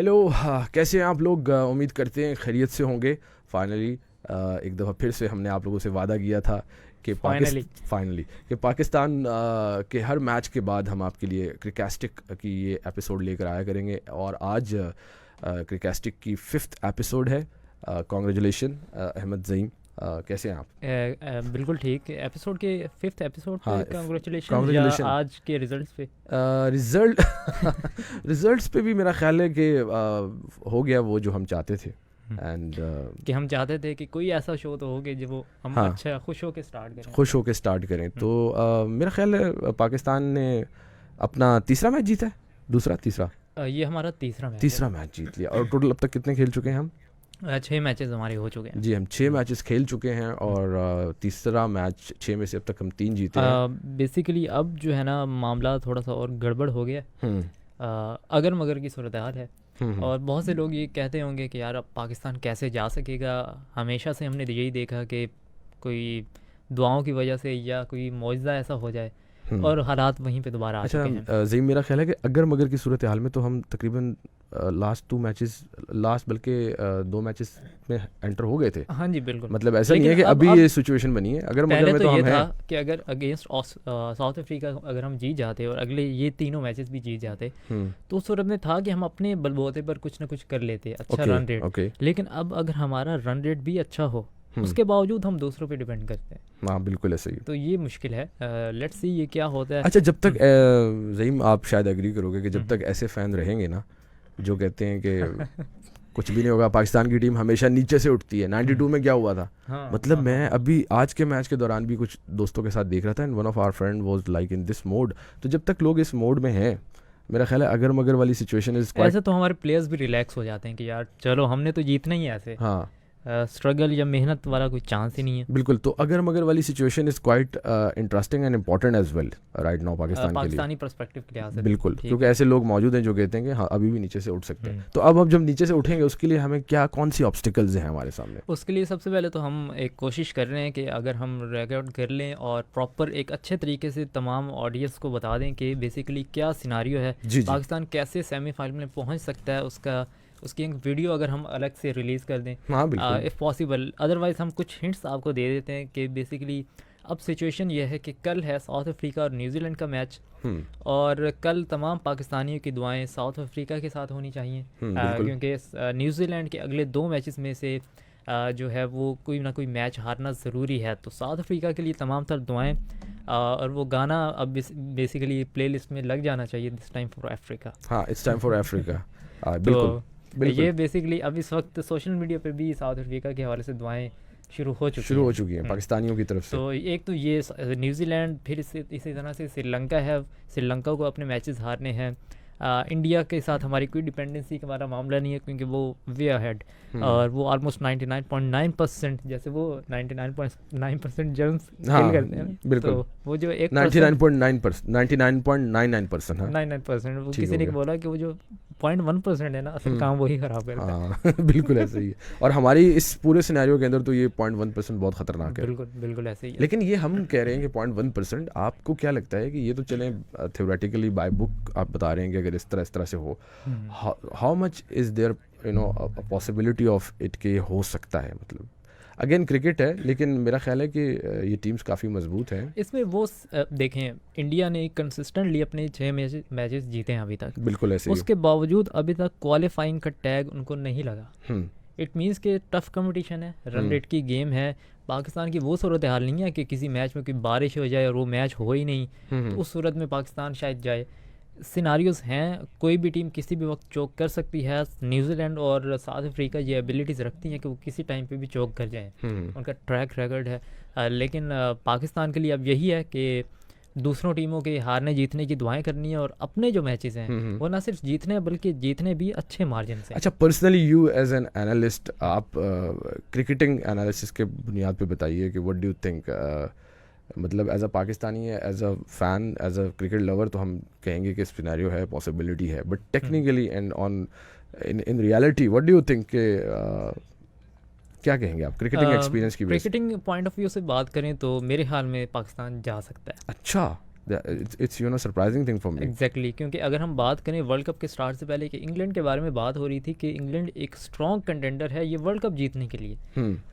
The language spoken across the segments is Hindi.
हेलो, कैसे हैं आप लोग? उम्मीद करते हैं खैरियत से होंगे। फाइनली एक दफ़ा फिर से हमने आप लोगों से वादा किया था कि पाकिस्तान के हर मैच के बाद हम आपके लिए क्रिकेस्टिक की ये एपिसोड लेकर आया करेंगे। और आज क्रिकेस्टिक की 5th एपिसोड है। कॉन्ग्रेचुलेशन अहमद ज़ईम, कैसे हैं आप? बिल्कुल ठीक। एपिसोड के 5th एपिसोड पे हाँ, कांग्रेचुलेशन या आज के रिजल्ट्स पे? रिजल्ट्स पे भी मेरा ख्याल है कि हो गया वो जो हम चाहते थे। एंड कि हम चाहते थे कि कोई ऐसा शो तो हो कि जो हम हाँ, अच्छा खुश होकर स्टार्ट करें। तो मेरा ख्याल है पाकिस्तान ने अपना तीसरा मैच जीता है, तीसरा ये हमारा तीसरा मैच जीत लिया। और टोटल अब तक कितने खेल चुके हैं हम? 6 मैचेस हमारे हो चुके हैं जी। हम 6 मैचेस खेल चुके हैं और तीसरा मैच 6 में से अब तक हम 3 जीते हैं। बेसिकली अब जो है ना मामला थोड़ा सा और गड़बड़ हो गया। अगर मगर की सूरत हाल है। और बहुत से लोग ये कहते होंगे कि यार अब पाकिस्तान कैसे जा सकेगा। हमेशा से हमने यही देखा कि कोई दुआओं की वजह से या कोई मौजज़ा ऐसा हो जाए और हालात वहीं पे दोबारा आ चुके हैं। अच्छा ज़ईम, मेरा ख्याल है कि अगर मगर की सूरत हाल में तो हम तकरीबन लास्ट 2 मैचेस में एंटर हो गए थे। हाँ जी बिल्कुल। मतलब ऐसा नहीं है कि अभी ये सिचुएशन बनी है। अगर मगर में तो ये हम था कि अगर अगेंस्ट साउथ अफ्रीका अगर हम जीत जाते और अगले ये तीनों मैचेस भी जीत जाते तो उस सूरत में था कि हम अपने बलबूते पर कुछ ना कुछ कर लेते, अच्छा रन रेट। लेकिन अब अगर हमारा रन रेट भी अच्छा हो उसके बावजूद हम दूसरों पे डिपेंड करते हैं। हाँ बिल्कुल ऐसा ही। तो ये मुश्किल है। लेट्स सी ये क्या होता है। अच्छा, जब तक ज़ईम आप शायद एग्री करोगे कि जब तक ऐसे फ़ैन रहेंगे ना जो कहते हैं कि कुछ भी नहीं होगा, पाकिस्तान की टीम हमेशा नीचे से उठती है। 92 में क्या हुआ था? मतलब मैं अभी आज के मैच के दौरान भी कुछ दोस्तों के साथ देख रहा था and one of our friend was like in this mode. तो जब तक लोग इस मोड में हैं, मेरा ख्याल है अगर मगर वाली सिचुएशन इज ऐसे तो हमारे प्लेयर्स भी रिलैक्स हो जाते हैं कि यार चलो हमने तो जीतना ही है ऐसे। हाँ, स्ट्रगल या मेहनत वाला कोई चांस ही नहीं है। बिल्कुल। तो अगर मगर वाली situation is quite interesting and important as well right now Pakistani perspective के लिहाज से। बिल्कुल, क्योंकि ऐसे लोग मौजूद हैं जो कहते हैं कि हाँ अभी भी नीचे से उठ सकते हैं। तो अब जब नीचे से उठेंगे उसके लिए हमें कौन सी ऑब्स्टिकल्स हैं हमारे सामने? उसके लिए सबसे पहले तो हम एक कोशिश कर रहे हैं कि अगर हम रिकॉर्ड कर लें और प्रॉपर एक अच्छे तरीके से तमाम ऑडियंस को बता दें कि बेसिकली क्या सिनारियो है, पाकिस्तान कैसे सेमीफाइनल में पहुँच सकता है, उसकी एक वीडियो अगर हम अलग से रिलीज़ कर दें इफ़ पॉसिबल। अदरवाइज़ हम कुछ हिंट्स आपको दे देते हैं कि बेसिकली अब सिचुएशन ये है कि कल है साउथ अफ्रीका और न्यूजीलैंड का मैच और कल तमाम पाकिस्तानियों की दुआएं साउथ अफ्रीका के साथ होनी चाहिए क्योंकि न्यूजीलैंड के अगले 2 मैचेस में से जो है वो कोई ना कोई मैच हारना ज़रूरी है। तो साउथ अफ्रीका के लिए तमाम तर दुआएं और वो गाना अब बेसिकली प्ले लिस्ट में लग जाना चाहिए, दिस टाइम फॉर अफ्रीका। हाँ, इट्स टाइम फॉर अफ्रीका। बिल्कुल। ये बेसिकली अब इस वक्त सोशल मीडिया पे भी साउथ अफ्रीका के हवाले से दुआएं शुरू हो चुकी हैं पाकिस्तानियों की तरफ से। तो एक तो ये न्यूजीलैंड, फिर इसी तरह से श्रीलंका है। श्रीलंका को अपने मैचेस हारने हैं। इंडिया के साथ हमारी कोई डिपेंडेंसी का हमारा मामला नहीं है क्योंकि वो वे अहेड और वो ऑलमोस्ट 99.9%, जैसे वो 99.9% जर्म्स खेल करते हैं। बिल्कुल। तो वो जो 99.9% वो किसी ने बोला कि वो जो 0.1% है ना, असल काम वही खराब करता है। बिल्कुल ऐसे ही है। और हमारी इस पूरे सिनेरियो के अंदर तो ये 0.1% बहुत खतरनाक है। बिल्कुल ऐसे ही है। लेकिन ये हम कह रहे हैं कि 0.1%, आपको क्या लगता है कि ये तो चलें थ्योरेटिकली बाय बुक आप बता रहे हैं कि अगर इस तरह से हो, how much is there possibility of it के हो सकता है? मतलब अगेन क्रिकेट है लेकिन मेरा ख्याल है कि ये टीम्स काफ़ी मजबूत हैं इसमें। वो देखें, इंडिया ने कंसिस्टेंटली अपने 6 मैचेस जीते हैं अभी तक। बिल्कुल ऐसे। उसके बावजूद अभी तक क्वालिफाइंग का टैग उनको नहीं लगा। इट मीन्स कि टफ कंपटीशन है, रन रेट की गेम है। पाकिस्तान की वो सूरत हाल नहीं है कि किसी मैच में कोई बारिश हो जाए और वो मैच हो ही नहीं, तो उस सूरत में पाकिस्तान शायद जाए। सिनारियोज हैं, कोई भी टीम किसी भी वक्त चोक कर सकती है। न्यूजीलैंड और साउथ अफ्रीका ये एबिलिटीज़ रखती हैं कि वो किसी टाइम पे भी चोक कर जाएं, उनका ट्रैक रिकॉर्ड है। लेकिन पाकिस्तान के लिए अब यही है कि दूसरों टीमों के हारने जीतने की दुआएं करनी है और अपने जो मैचेस हैं वो ना सिर्फ जीतने बल्कि जीतने भी अच्छे मार्जिन से। अच्छा, personally you as an analyst, आप क्रिकेटिंग एनालिसिस के बुनियाद पे बताइए कि व्हाट डू यू थिंक, मतलब as a Pakistani, as a fan, as a cricket lover तो हम कहेंगे कि सिनेरियो है, पॉसिबिलिटी है, but technically and on in reality what do you think के क्या कहेंगे आप क्रिकेटिंग एक्सपीरियंस की? क्रिकेटिंग पॉइंट ऑफ व्यू से बात करें तो मेरे ख्याल में पाकिस्तान जा सकता है। अच्छा, it's you know surprising thing for me. Exactly, क्योंकि अगर हम बात करें वर्ल्ड कप के स्टार्ट से पहले कि इंग्लैंड के बारे में बात हो रही थी कि इंग्लैंड एक स्ट्रॉन्ग कंटेंडर है ये वर्ल्ड कप जीतने के लिए,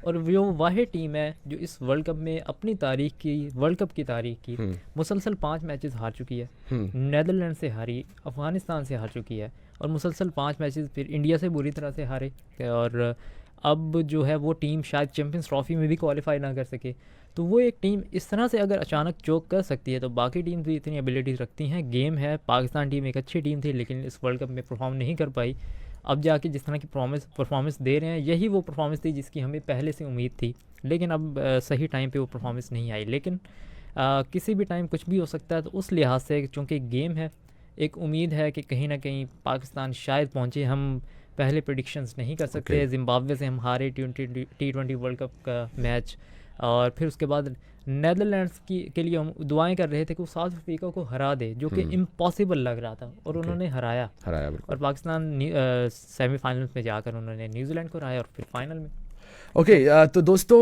और वो वाहिद टीम है जो इस वर्ल्ड कप में अपनी तारीख की, वर्ल्ड कप की तारीख की मुसलसल 5 मैचेस हार चुकी है। नीदरलैंड से हारी, अफगानिस्तान से हार चुकी है, और मुसलसल 5 मैचेस फिर इंडिया से बुरी तरह से हारे, और अब जो है वो टीम शायद चैम्पियंस ट्रॉफी में भी क्वालिफाई ना कर सके। तो वो एक टीम इस तरह से अगर अचानक चोक कर सकती है तो बाकी टीम भी इतनी एबिलिटीज़ रखती हैं। गेम है, पाकिस्तान टीम एक अच्छी टीम थी लेकिन इस वर्ल्ड कप में परफॉर्म नहीं कर पाई। अब जाके जिस तरह की परफॉर्मेंस दे रहे हैं यही वो परफॉर्मेंस थी जिसकी हमें पहले से उम्मीद थी, लेकिन अब सही टाइम पे वो परफॉर्मेंस नहीं आई। लेकिन किसी भी टाइम कुछ भी हो सकता है, तो उस लिहाज से चूँकि गेम है, एक उम्मीद है कि कहीं ना कहीं पाकिस्तान शायद पहुँचे। हम पहले प्रेडिक्शंस नहीं कर सकते। जिम्बाब्वे से हम हारे T20 वर्ल्ड कप का मैच, और फिर उसके बाद नीदरलैंड्स के लिए हम दुआएं कर रहे थे कि वो साउथ अफ्रीका को हरा दे, जो कि इम्पॉसिबल लग रहा था, और उन्होंने हराया और पाकिस्तान सेमीफाइनल्स में जाकर उन्होंने न्यूजीलैंड को हराया और फिर फाइनल में। ओके, तो दोस्तों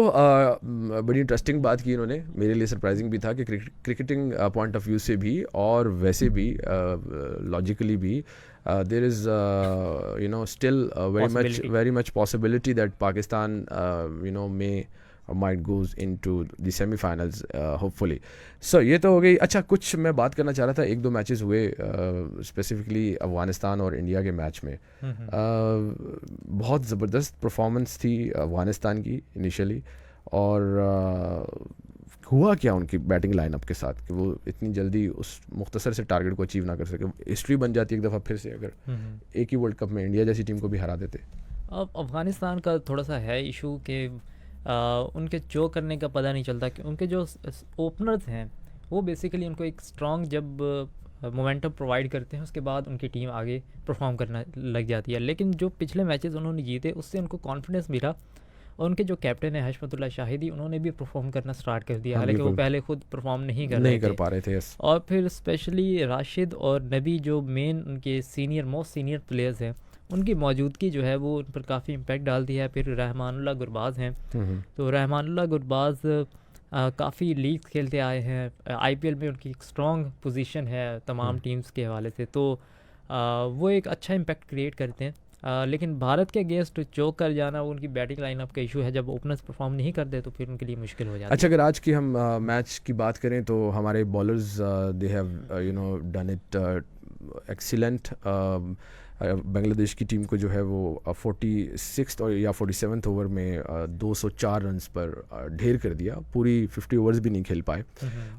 बड़ी इंटरेस्टिंग बात की इन्होंने, मेरे लिए सरप्राइजिंग भी था कि क्रिकेटिंग पॉइंट ऑफ व्यू से भी और वैसे भी लॉजिकली भी there is you know still very much possibility that Pakistan you know may or might goes into the semi-finals hopefully. So ये तो हो गई। अच्छा, कुछ मैं बात करना चाह रहा था, 1-2 मैचेस हुए स्पेसिफिकली अफगानिस्तान और इंडिया के मैच में। बहुत ज़बरदस्त परफॉर्मेंस थी अफगानिस्तान की इनिशियली, और हुआ क्या उनकी बैटिंग लाइनअप के साथ कि वो इतनी जल्दी उस मुख्तसर से टारगेट को अचीव ना कर सके। हिस्ट्री बन जाती है एक दफ़ा फिर से अगर एक ही वर्ल्ड कप में इंडिया जैसी टीम को भी हरा देते। अब अफ़गानिस्तान का थोड़ा सा है इशू कि उनके चोक करने का पता नहीं चलता, कि उनके जो ओपनर्स हैं वो बेसिकली उनको एक स्ट्रॉन्ग जब मोमेंटम प्रोवाइड करते हैं उसके बाद उनकी टीम आगे परफॉर्म करना लग जाती है। लेकिन जो पिछले मैचेस उन्होंने जीते उससे उनको कॉन्फिडेंस मिला, और उनके जो कैप्टन है हशमतुल्लाह शाहिदी, उन्होंने भी परफॉर्म करना स्टार्ट कर दिया, हालांकि वो पहले खुद परफॉर्म नहीं कर पा रहे थे। और फिर स्पेशली राशिद और नबी जो मेन उनके मोस्ट सीनियर प्लेयर्स हैं, उनकी मौजूदगी जो है वो उन पर काफ़ी इम्पैक्ट डालती है। फिर रहमानुल्लाह गुरबाज हैं, तो रहमानुल्लाह गुरबाज काफ़ी लीग खेलते आए हैं, IPL में उनकी एक स्ट्रॉन्ग पोजीशन है तमाम टीम्स के हवाले से, तो वो एक अच्छा इम्पैक्ट क्रिएट करते हैं। लेकिन भारत के अगेंस्ट चोक कर जाना वो उनकी बैटिंग लाइनअप का इशू है। जब ओपनर्स परफॉर्म नहीं करते तो फिर उनके लिए मुश्किल हो जाती है। अच्छा, अगर आज की हम मैच की बात करें तो हमारे bowlers they have you know done it excellent. Bangladesh की टीम को जो है वो 46 और या 47 ओवर में 204 रन्स पर ढेर कर दिया, पूरी 50 ओवर्स भी नहीं खेल पाए।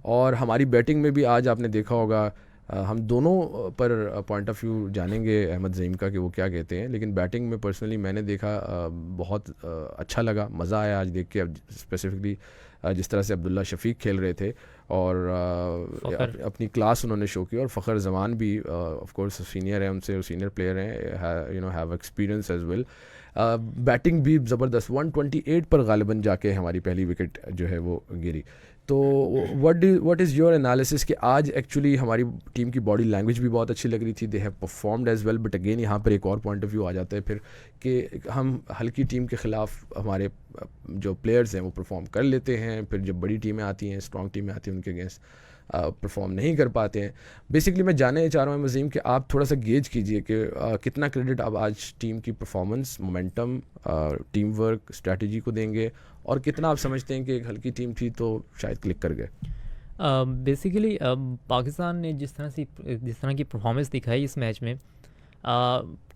और हमारी बैटिंग में भी आज आपने देखा होगा, हम दोनों पर पॉइंट ऑफ व्यू जानेंगे अहमद ज़ईम का कि वो क्या कहते हैं, लेकिन बैटिंग में पर्सनली मैंने देखा बहुत अच्छा लगा, मज़ा आया आज देख के। अब स्पेसिफिकली जिस तरह से अब्दुल्ला शफीक खेल रहे थे और अपनी क्लास उन्होंने शो की, और फ़खर जमान भी ऑफ कोर्स सीनियर है उनसे, सीनियर प्लेयर हैं, you know have experience as well. Batting भी ज़बरदस्त, 128 पर गालिबन जाके हमारी पहली विकेट जो है वो गिरी। तो व्हाट इज़ योर एनालिसिस कि आज एक्चुअली हमारी टीम की बॉडी लैंग्वेज भी बहुत अच्छी लग रही थी, they have performed as well, but again यहाँ पर एक और पॉइंट ऑफ व्यू आ जाता है फिर कि हम हल्की टीम के ख़िलाफ़ हमारे जो प्लेयर्स हैं वो परफॉर्म कर लेते हैं, फिर जब बड़ी टीमें आती हैं, स्ट्रॉन्ग टीमें आती हैं, उनके अगेंस्ट परफॉर्म नहीं कर पाते हैं। बेसिकली मैं जानना चाह रहा हूँ वसीम कि आप थोड़ा सा गेज कीजिए कि कितना क्रेडिट आप आज टीम की performance, momentum, team work, strategy को देंगे, और कितना आप समझते हैं कि एक हल्की टीम थी तो शायद क्लिक कर गए। बेसिकली पाकिस्तान ने जिस तरह की परफॉर्मेंस दिखाई इस मैच में,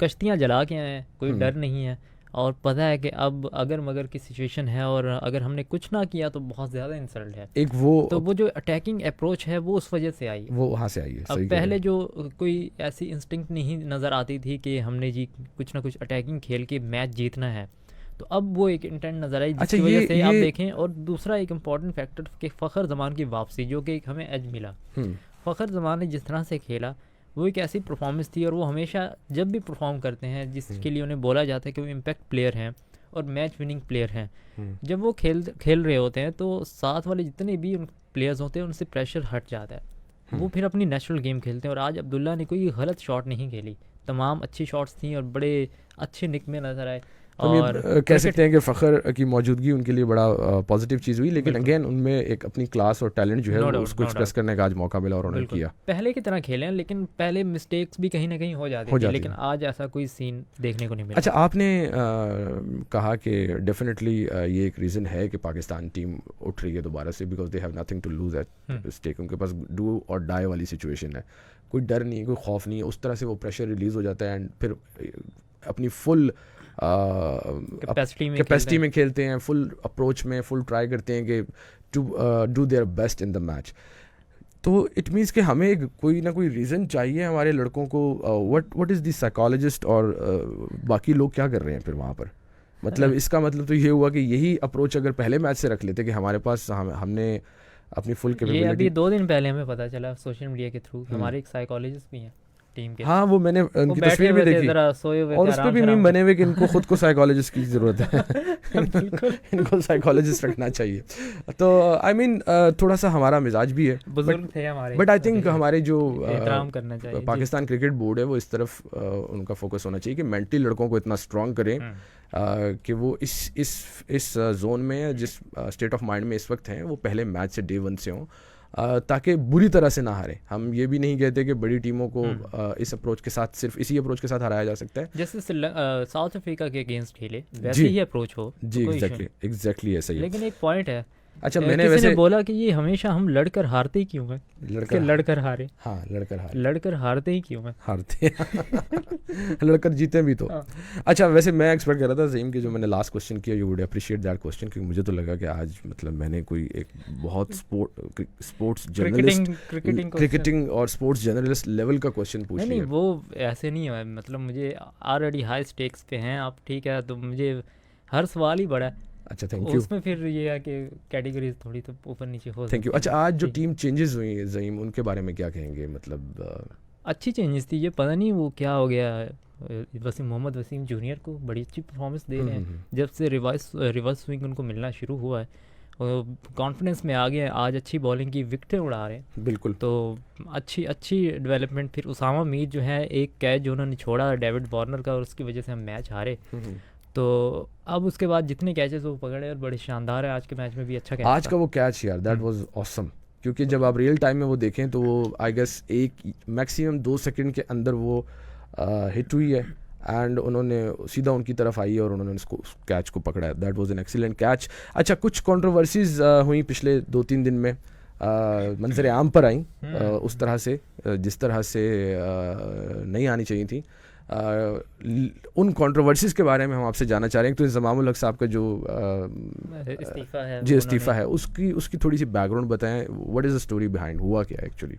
कश्तियाँ जला के आए हैं, कोई डर नहीं है, और पता है कि अब अगर मगर की सिचुएशन है और अगर हमने कुछ ना किया तो बहुत ज़्यादा इंसल्ट है। एक वो जो अटैकिंग अप्रोच है वो उस वजह से आई, वो वहाँ से आई है। अब पहले जो कोई ऐसी इंस्टिंक्ट नहीं नज़र आती थी कि हमने जी कुछ ना कुछ अटैकिंग खेल के मैच जीतना है, तो अब वो एक इंटेंट नज़र आई जिसकी वजह से आप देखें। और दूसरा एक इम्पॉर्टेंट फैक्टर कि फ़खर ज़मान की वापसी, जो कि एक हमें एज मिला। फ़खर ज़मान ने जिस तरह से खेला वो एक ऐसी परफॉर्मेंस थी, और वो हमेशा जब भी परफॉर्म करते हैं जिसके लिए उन्हें बोला जाता है कि वो इम्पैक्ट प्लेयर हैं और मैच विनिंग प्लेयर हैं, जब वो खेल रहे होते हैं तो साथ वाले जितने भी उन प्लेयर्स होते हैं उनसे प्रेशर हट जाता है, वो फिर अपनी नेचुरल गेम खेलते हैं। और आज अब्दुल्ला ने कोई गलत शॉट नहीं खेली, तमाम अच्छी शॉट्स थी और बड़े अच्छे निक में नज़र आए। और कह सकते हैं कि फ़खर की मौजूदगी उनके लिए बड़ा पॉजिटिव चीज़ हुई, लेकिन अगेन उनमें एक अपनी क्लास और टैलेंट जो है उसको एक्सप्रेस करने का आज मौका मिला और उन्होंने किया। पहले की तरह खेले हैं, लेकिन पहले मिस्टेक्स भी कहीं ना कहीं हो जाती थी, लेकिन आज ऐसा कोई सीन देखने को नहीं मिला। अच्छा, आपने कहा कि डेफिनेटली ये एक रीज़न है कि पाकिस्तान टीम उठ रही है दोबारा से, because they have nothing to lose at stake. उनके पास डू और डाई वाली सिचुएशन है, कोई डर नहीं है, कोई खौफ नहीं है, उस तरह से वो प्रेशर रिलीज़ हो जाता है एंड फिर अपनी फुल कैपेसिटी में खेलते हैं, फुल अप्रोच में फुल ट्राई करते हैं कि to do their best in the match. तो इट मीन्स कि हमें कोई ना कोई रीज़न चाहिए हमारे लड़कों को। व्हाट इज़ द साइकोलॉजिस्ट और बाकी लोग क्या कर रहे हैं फिर वहाँ पर? मतलब इसका मतलब तो ये हुआ कि यही अप्रोच अगर पहले मैच से रख लेते कि हमारे पास हमने अपनी फुल कैपेबिलिटी। ये अभी 2 दिन पहले हमें पता चला सोशल मीडिया के थ्रू, हमारे एक साइकोलॉजिस्ट भी हैं टीम के। हाँ, वो मैंने उनकी तस्वीर भी देखी और उस पर भी मीम बने हुए कि इनको खुद को साइकोलॉजिस्ट की ज़रूरत है इनको साइकोलॉजिस्ट रखना चाहिए। तो आई मीन थोड़ा सा हमारा मिजाज भी है, बुजुर्ग थे हमारे, बट आई थिंक हमारे जो एहतराम करना चाहिए पाकिस्तान क्रिकेट बोर्ड है वो इस तरफ उनका फोकस होना चाहिए कि मेंटली लड़कों को इतना स्ट्रॉन्ग करें कि वो इस जोन में जिस स्टेट ऑफ माइंड में इस वक्त हैं वो पहले मैच से डे 1 से हों, ताकि बुरी तरह से ना हारे। हम ये भी नहीं कहते कि बड़ी टीमों को इस अप्रोच के साथ, सिर्फ इसी अप्रोच के साथ हराया जा सकता है। जैसे साउथ अफ्रीका के अगेंस्ट खेले वैसे ही अप्रोच हो जी, एग्जैक्टली ऐसा ही। लेकिन एक पॉइंट है, अच्छा, मैंने वैसे बोला कि ये हमेशा हम लड़कर हारते ही क्यों हैं? लड़कर हारे। हाँ, लड़कर हारते ही क्यों हैं? हारते लड़कर जीते भी तो। अच्छा, वैसे मैं एक्सपेक्ट कर रहा था ज़हीम कि जो मैंने लास्ट क्वेश्चन किया, you would appreciate that question, क्योंकि मुझे तो लगा कि आज मतलब मैंने कोई एक बहुत स्पोर्ट्स जर्नलिस्ट, क्रिकेटिंग और स्पोर्ट्स जर्नलिस्ट लेवल का क्वेश्चन पूछ लिया। नहीं, वो ऐसे नहीं है, मतलब मुझे ऑलरेडी हाई स्टेक्स पे हैं आप, ठीक है, तो मुझे हर सवाल ही बड़ा है। अच्छा, थैंक यू। उसमें फिर ये है कि कैटेगरीज थोड़ी तो ऊपर नीचे हो। Thank you. अच्छा, आज जो टीम चेंजेस हुई है ज़हीम, उनके बारे में क्या कहेंगे? मतलब अच्छी चेंजेस थी, ये पता नहीं वो क्या हो गया। मोहम्मद वसीम जूनियर को बड़ी अच्छी परफॉर्मेंस दे रहे हैं, जब से रिवर्स स्विंग उनको मिलना शुरू हुआ है, कॉन्फिडेंस में आ गए हैं, आज अच्छी बॉलिंग की विकेटें उड़ा रहे हैं। बिल्कुल, तो अच्छी डेवलपमेंट। फिर उसामा मीर जो है, एक कैच जो उन्होंने छोड़ा डेविड वार्नर का और उसकी वजह से हम मैच हारे। तो अब उसके बाद जितने कैचेस वो पकड़े और बड़े शानदार है, आज के मैच में भी अच्छा कैच आज का वो कैच यार, दैट वाज ऑसम। क्योंकि जब आप रियल टाइम में वो देखें तो वो आई गेस मैक्सिमम 2 सेकंड के अंदर वो हिट हुई है एंड उन्होंने सीधा उनकी तरफ आई और उन्होंने उसको कैच को पकड़ा है। That was an excellent catch. अच्छा, कुछ कंट्रोवर्सीज हुई पिछले 2-3 दिन में, मंजर आम पर आई उस तरह से जिस तरह से नहीं आनी चाहिए थी। उन कंट्रोवर्सीज़ के बारे में हम आपसे जानना चाह रहे हैं। तो इंज़मामुल हक साहब का जो इस्तीफ़ा है उसकी थोड़ी सी बैकग्राउंड बताएं। What is the story behind, हुआ क्या एक्चुअली?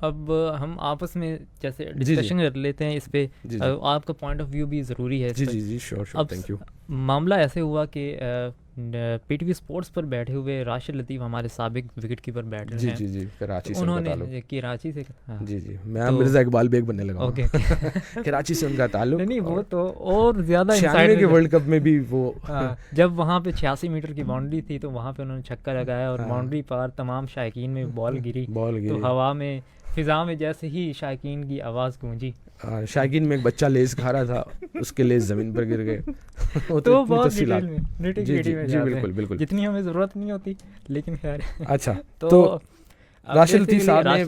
अब हम आपस में जैसे डिस्कशन कर लेते हैं इस पे, आपका पॉइंट ऑफ व्यू भी ज़रूरी है। जी, श्योर, थैंक यू। मामला ऐसे हुआ कि पीटीवी स्पोर्ट्स पर बैठे हुए राशिद लतीफ़, हमारे साबिक विकेट कीपर बैठ रहे हैं। जी, कराची से उन्होंने कराची से जी मैं मिर्ज़ा इकबाल बेग बनने लगा। ओके कराची से उनका ताल्लुक। नहीं, वो तो और ज़्यादा 96 के वर्ल्ड कप में भी वो जब वहाँ पे 86 मीटर की बाउंड्री थी तो वहाँ पे उन्होंने छक्का लगाया और बाउंड्री पार तमाम शायकीन में बॉल गिरी तो हवा में, फिजा में जैसे ही शायकीन की आवाज़ गूंजी, शायकीन में एक बच्चा लेस खा रहा था, उसके लेस ज़मीन पर गिर गए। तो बहुत जी, बिल्कुल, जितनी हमें ज़रूरत नहीं होती, लेकिन खैर। अच्छा, तो राशिद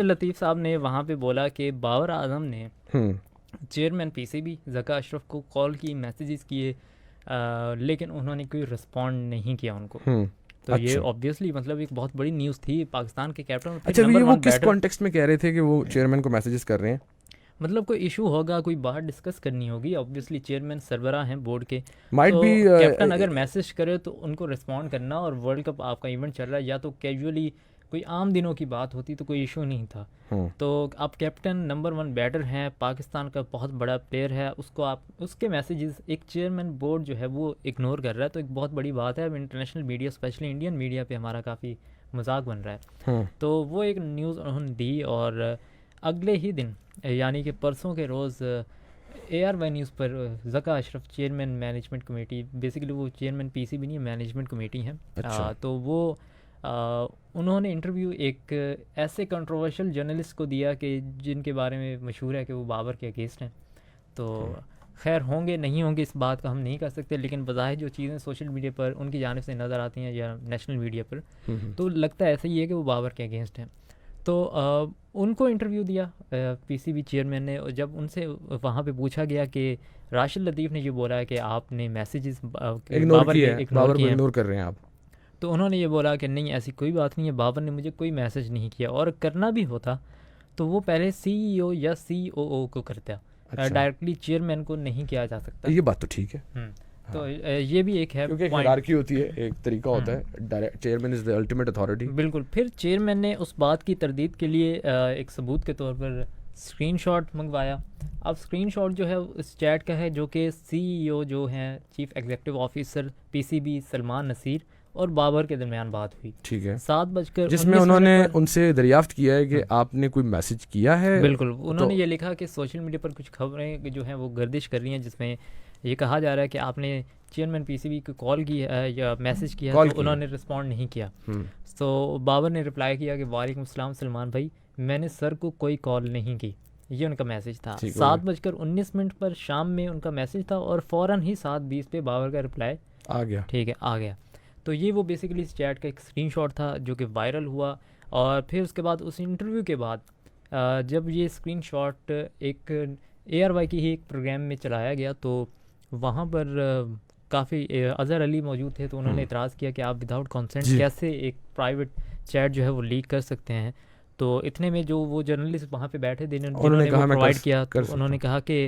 लतीफ़ साहब ने वहाँ पे बोला कि बाबर आजम ने चेयरमैन पीसीबी ज़का अशरफ को कॉल की, मैसेजेस किए, लेकिन उन्होंने कोई रिस्पॉन्ड नहीं किया उनको। तो ये ऑब्वियसली मतलब एक बहुत बड़ी न्यूज़ थी पाकिस्तान के कैप्टन। अच्छा, ये वो किस कॉन्टेक्स्ट में कह रहे थे कि वो चेयरमैन को मैसेजेस कर रहे हैं? मतलब कोई इशू होगा, कोई बाहर डिस्कस करनी होगी, ऑब्वियसली चेयरमैन सरबराह हैं बोर्ड के, माइट तो बी कैप्टन अगर मैसेज करे तो उनको रिस्पॉन्ड करना। और वर्ल्ड कप आपका इवेंट चल रहा है, या तो कैजुअली कोई आम दिनों की बात होती तो कोई इशू नहीं था। तो आप कैप्टन नंबर 1 बैटर हैं, पाकिस्तान का बहुत बड़ा प्लेयर है, उसको आप उसके मैसेजेस एक चेयरमैन बोर्ड जो है वो इग्नोर कर रहा है, तो एक बहुत बड़ी बात है। अब international media, specially Indian media पे हमारा काफ़ी मजाक बन रहा है। तो वो एक न्यूज़ उन्होंने दी और अगले ही दिन यानी कि परसों के रोज़ ARY न्यूज़ पर Zaka Ashraf chairman management committee, basically वो चेयरमैन पीसीबी नहीं, मैनेजमेंट कमेटी है। अच्छा। तो वो उन्होंने इंटरव्यू एक ऐसे कंट्रोवर्शियल जर्नलिस्ट को दिया कि जिनके बारे में मशहूर है कि वो बाबर के अगेंस्ट हैं। तो खैर होंगे नहीं होंगे इस बात का हम नहीं कर सकते, लेकिन बज़ाहिर जो चीज़ें सोशल मीडिया पर उनकी जानिब से नज़र आती हैं या नेशनल मीडिया पर, तो लगता है ऐसा ही है कि वो बाबर के अगेंस्ट हैं। तो उनको इंटरव्यू दिया पीसीबी चेयरमैन ने, और जब उनसे वहाँ पे पूछा गया कि राशिद लतीफ़ ने ये बोला है कि आपने मैसेजेस बाबर को इग्नोर कर रहे हैं आप, तो उन्होंने ये बोला कि नहीं ऐसी कोई बात नहीं है, बाबर ने मुझे कोई मैसेज नहीं किया, और करना भी होता तो वो पहले सीईओ या सीओओ को करता, डायरेक्टली चेयरमैन को नहीं किया जा सकता। ये बात तो ठीक है। तो ये भी एक है, क्योंकि एक हायरार्की होती है, एक तरीका होता है, chairman is the ultimate authority. बिल्कुल। फिर चेयरमैन ने उस बात की तरदीद के लिए एक सबूत के तौर पर स्क्रीनशॉट मंगवाया। अब स्क्रीनशॉट जो है उस चैट का है जो कि सीईओ जो हैं chief executive officer PCB Salman Naseer और बाबर के दरमियान बात हुई, ठीक है, 7:19 जिसमें उन्होंने उनसे दरियाफ्त किया है कि आपने कोई मैसेज किया है। बिल्कुल। उन्होंने ये लिखा कि सोशल मीडिया पर कुछ खबरें जो हैं वो गर्दिश कर रही हैं, जिसमें ये कहा जा रहा है कि आपने चेयरमैन पीसीबी को कॉल की है या मैसेज किया है, तो उन्होंने रिस्पॉन्ड नहीं किया। तो बाबर ने रिप्लाई किया कि वालेकुम सलाम सलमान भाई, मैंने सर को कोई कॉल नहीं की। ये उनका मैसेज था। 7:19 पर शाम में उनका मैसेज था, और फ़ौरन ही 7:20 पे बाबर का रिप्लाई आ गया। ठीक है, आ गया। तो ये वो बेसिकली इस चैट का एक स्क्रीनशॉट था जो कि वायरल हुआ। और फिर उसके बाद उस इंटरव्यू के बाद जब ये स्क्रीनशॉट एक ARY की ही एक प्रोग्राम में चलाया गया, तो वहाँ पर काफ़ी अज़हर अली मौजूद थे, तो उन्होंने इतराज़ किया कि आप विदाउट कंसेंट कैसे एक प्राइवेट चैट जो है वो लीक कर सकते हैं। तो इतने में जो वो जर्नलिस्ट वहाँ पे बैठे थे जिन्होंने प्रोवाइड किया, तो उन्होंने कहा कि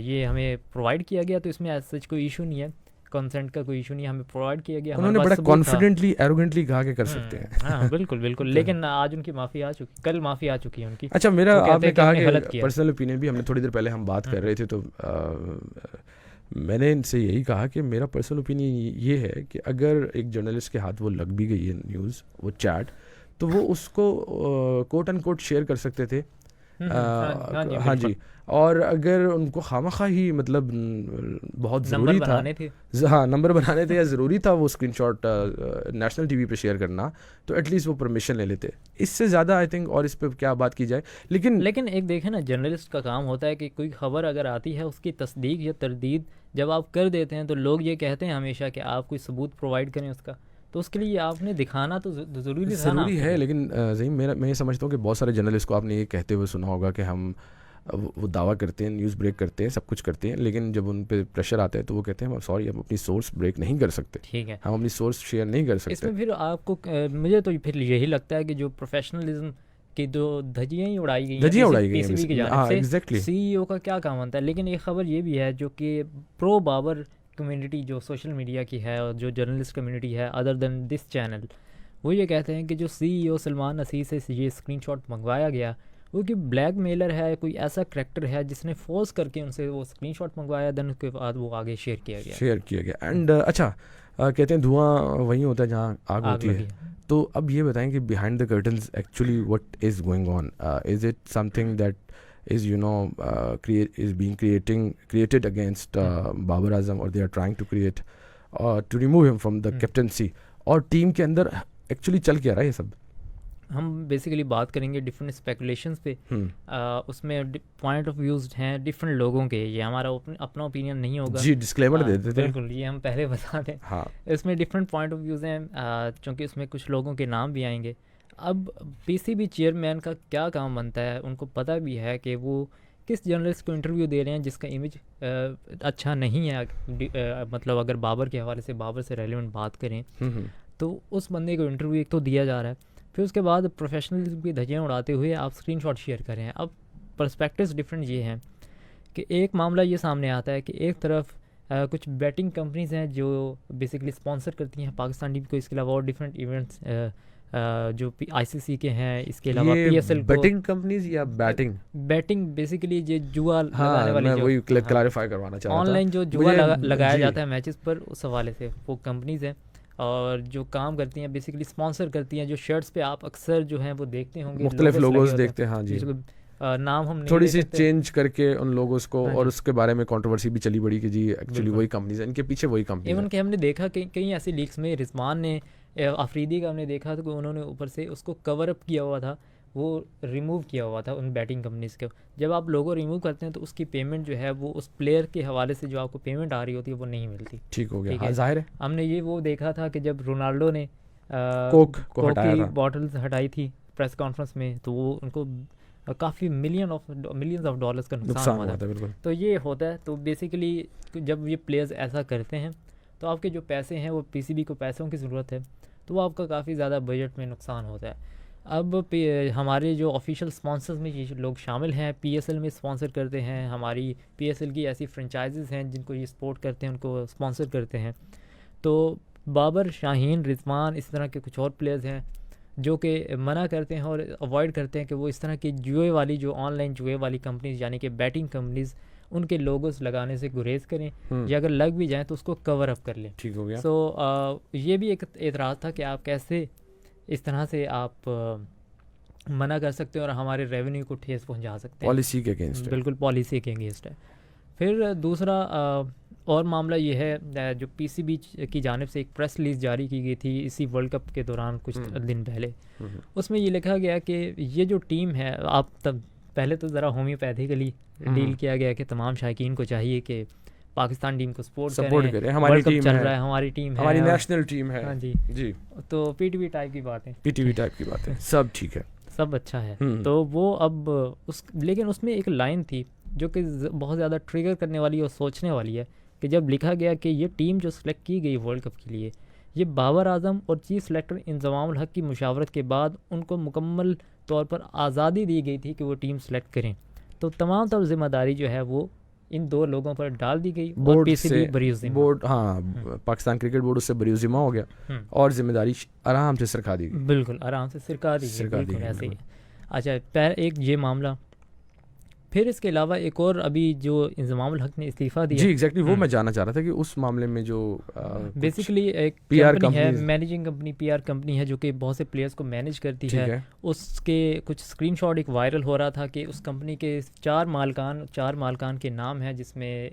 ये हमें प्रोवाइड किया गया, तो इसमें सच कोई इशू नहीं है, कंसेंट का कोई इशू नहीं, हमें प्रोवाइड किया गया। उन्होंने बड़ा कॉन्फिडेंटली एरोगेंटली कहा कि कर सकते हैं। हाँ बिल्कुल बिल्कुल। लेकिन आज उनकी माफ़ी आ चुकी, कल माफ़ी आ चुकी है उनकी। अच्छा, मेरा आपने कहा कि पर्सनल ओपिनियन भी, हमने थोड़ी देर पहले हम बात कर रहे थे, तो मैंने इनसे यही कहा कि मेरा पर्सनल ओपिनियन ये है कि अगर एक जर्नलिस्ट के हाथ वो लग भी गई है न्यूज़, वो चैट, तो वो उसको कोट एंड कोट शेयर कर सकते थे। हाँ जी। और अगर उनको खामखा ही मतलब बहुत ज़रूरी था, हाँ नंबर बनाने थे या ज़रूरी था वो स्क्रीनशॉट नेशनल टीवी पे शेयर करना, तो एटलीस्ट वो परमिशन ले लेते। इससे ज़्यादा आई थिंक और इस पे क्या बात की जाए। लेकिन एक देखें ना, जर्नलिस्ट का काम होता है कि कोई ख़बर अगर आती है उसकी तस्दीक या तरदीद जब आप कर देते हैं, तो लोग ये कहते हैं हमेशा कि आप कोई सबूत प्रोवाइड करें उसका, तो उसके लिए आपने दिखाना तो ज़रूरी है। लेकिन मैं ये समझता हूँ कि बहुत सारे जर्नलिस्ट को आपने ये कहते हुए सुना होगा कि हम वो दावा करते हैं, न्यूज़ ब्रेक करते हैं, सब कुछ करते हैं, लेकिन जब उन पे प्रेशर आता है तो वो कहते हैं सॉरी हम अपनी सोर्स ब्रेक नहीं कर सकते, ठीक है, हम अपनी सोर्स शेयर नहीं कर सकते। इसमें फिर आपको मुझे तो फिर यही लगता है कि जो प्रोफेशनलिज्म की जो धज्जियाँ ही उड़ाई गई पीसीबी की जानिब से, एग्जैक्टली सीईओ का क्या काम बनता है। लेकिन एक खबर ये भी है जो कि प्रो बाबर कम्युनिटी जो सोशल मीडिया की है और जो जर्नलिस्ट कम्युनिटी है अदर देन दिस चैनल, वो ये कहते हैं कि जो सीईओ सलमान नसीर से ये स्क्रीनशॉट मंगवाया गया वो कि ब्लैक मेलर है, कोई ऐसा करैक्टर है जिसने फोर्स करके उनसे वो स्क्रीनशॉट मंगवाया, देन उसके बाद वो आगे शेयर किया गया। एंड अच्छा कहते हैं धुआं वहीं होता है जहाँ आग होती है। तो अब ये बताएं कि behind the curtains actually what is going on, is it something that is being created against Babar Azam, or they are trying to create to remove him from the captaincy, और टीम के अंदर एक्चुअली चल क्या रहा है ये सब? हम बेसिकली बात करेंगे डिफरेंट स्पेकुलेशंस पे। उसमें पॉइंट ऑफ व्यूज हैं डिफरेंट लोगों के, ये हमारा अपना ओपिनियन नहीं होगा जी, डिस्क्लेमर दे देते हैं। बिल्कुल, ये हम पहले बता दें। हाँ, इसमें डिफरेंट पॉइंट ऑफ व्यूज़ हैं, क्योंकि उसमें कुछ लोगों के नाम भी आएंगे। अब पीसीबी चेयरमैन का क्या काम बनता है, उनको पता भी है कि वो किस जर्नलिस्ट को इंटरव्यू दे रहे हैं जिसका इमेज अच्छा नहीं है। मतलब अगर बाबर के हवाले से, बाबर से रेलेवेंट बात करें तो उस बंदे को इंटरव्यू एक तो दिया जा रहा है, फिर उसके बाद प्रोफेशनलिज्म की धज्जियाँ उड़ाते हुए आप स्क्रीनशॉट शेयर कर रहे हैं। अब पर्सपेक्टिव्स डिफरेंट ये हैं कि एक मामला ये सामने आता है कि एक तरफ कुछ बैटिंग कंपनीज़ हैं जो बेसिकली स्पॉन्सर करती हैं पाकिस्तान टीम को, इसके अलावा और डिफरेंट इवेंट्स जो ICC के हैं, इसके अलावा PSL को। बैटिंग कंपनीज या बैटिंग बेसिकली ये जुआ लगाने वाले, मैं वही क्लैरिफाई करवाना चाह रहा था, ऑनलाइन जो जुआ लगाया जाता है मैचेस पर, उस हवाले से वो कंपनीज हैं और जो काम करती हैं बेसिकली स्पॉन्सर करती हैं। जो शर्ट्स पे आप अक्सर जो हैं वो देखते होंगे, मुख्तलिफ लोगोस देखते हैं। हाँ जी, नाम हम थोड़ी सी चेंज करके उन लोगोस को, और उसके बारे में कंट्रोवर्सी भी चली बड़ी कि जी एक्चुअली वही कंपनीज हैं, इनके पीछे वही कंपनी। इवन कि हमने देखा कि कई ऐसी लीक्स में रिजवान ने, अफरीदी का हमने देखा था कि उन्होंने ऊपर से उसको कवर अप किया हुआ था, वो रिमूव किया हुआ था उन बैटिंग कंपनीज़ के। जब आप लोगो रिमूव करते हैं तो उसकी पेमेंट जो है वो उस प्लेयर के हवाले से जो आपको पेमेंट आ रही होती है वो नहीं मिलती। ठीक हो गया, हाँ जाहिर है। हमने ये वो देखा था कि जब रोनाल्डो ने कोक की बॉटल्स हटाई थी प्रेस कॉन्फ्रेंस में, तो वो उनको काफ़ी मिलियंस ऑफ डॉलर्स का नुकसान हुआ था। बिल्कुल। तो ये होता है। तो बेसिकली जब ये प्लेयर्स ऐसा करते हैं तो आपके जो पैसे हैं वो पीसीबी को पैसों की ज़रूरत है, तो वो आपका काफ़ी ज़्यादा बजट में नुकसान होता है। अब हमारे जो ऑफिशियल स्पॉन्सर्स में ये लोग शामिल हैं, पीएसएल में स्पॉन्सर करते हैं, हमारी पीएसएल की ऐसी फ्रेंचाइजेज़ हैं जिनको ये सपोर्ट करते हैं, उनको स्पॉन्सर करते हैं। तो बाबर, शाहीन, रिजवान, इस तरह के कुछ और प्लेयर्स हैं जो कि मना करते हैं और अवॉइड करते हैं कि वो इस तरह की जुए वाली, जो ऑनलाइन जुए वाली कंपनीज़ यानी कि बैटिंग कंपनीज़, उनके लोगोस लगाने से गुरेज करें, या अगर लग भी जाएँ तो उसको कवर अप कर लें। ठीक हो गया। सो ये भी एक एतराज़ था कि आप कैसे इस तरह से आप मना कर सकते हैं और हमारे रेवेन्यू को ठेस पहुंचा सकते हैं। पॉलिसी के अगेंस्ट, बिल्कुल पॉलिसी के अगेंस्ट है। फिर दूसरा और मामला ये है, जो पीसीबी की जानिब से एक प्रेस रिलीज़ जारी की गई थी इसी वर्ल्ड कप के दौरान कुछ दिन पहले, उसमें ये लिखा गया कि ये जो टीम है, आप तब पहले तो ज़रा होम्योपैथिकली डील किया गया कि तमाम शायकीन को चाहिए कि पाकिस्तान टीम को सपोर्ट करें, हमारी टीम चल रहा है, हमारी टीम है, हमारी नेशनल टीम है। हाँ जी जी। तो पीटीवी टाइप की बातें, सब ठीक है, सब अच्छा है। तो वो अब लेकिन उसमें एक लाइन थी जो कि बहुत ज़्यादा ट्रिगर करने वाली और सोचने वाली है कि जब लिखा गया कि ये टीम जो सिलेक्ट की गई वर्ल्ड कप के लिए, ये बाबर आजम और चीफ सेलेक्टर इंज़मामुल हक की मुशावरत के बाद उनको मुकम्मल तौर पर आज़ादी दी गई थी कि वो टीम सेलेक्ट करें। तो तमाम तर जिम्मेदारी जो है वो इन दो लोगों पर डाल दी गई और पीसीबी बरीज़िम्मा, बोर्ड, हाँ, पाकिस्तान क्रिकेट बोर्ड उससे बरीज़िम्मा हो गया और जिम्मेदारी आराम से सरका दी गई। बिल्कुल आराम से सरका दी गई, ऐसे ही। अच्छा, एक ये मामला। फिर इसके अलावा एक और अभी जो इंज़मामुल हक ने इस्तीफ़ा दिया, जी एग्जैक्टली वो मैं जानना चाह रहा था कि उस मामले में जो बेसिकली एक पीआर कंपनी है, मैनेजिंग कंपनी, पीआर कंपनी है जो कि बहुत से प्लेयर्स को मैनेज करती है। उसके कुछ स्क्रीनशॉट एक वायरल हो रहा था कि उस कंपनी के चार मालकान के नाम है, जिसमें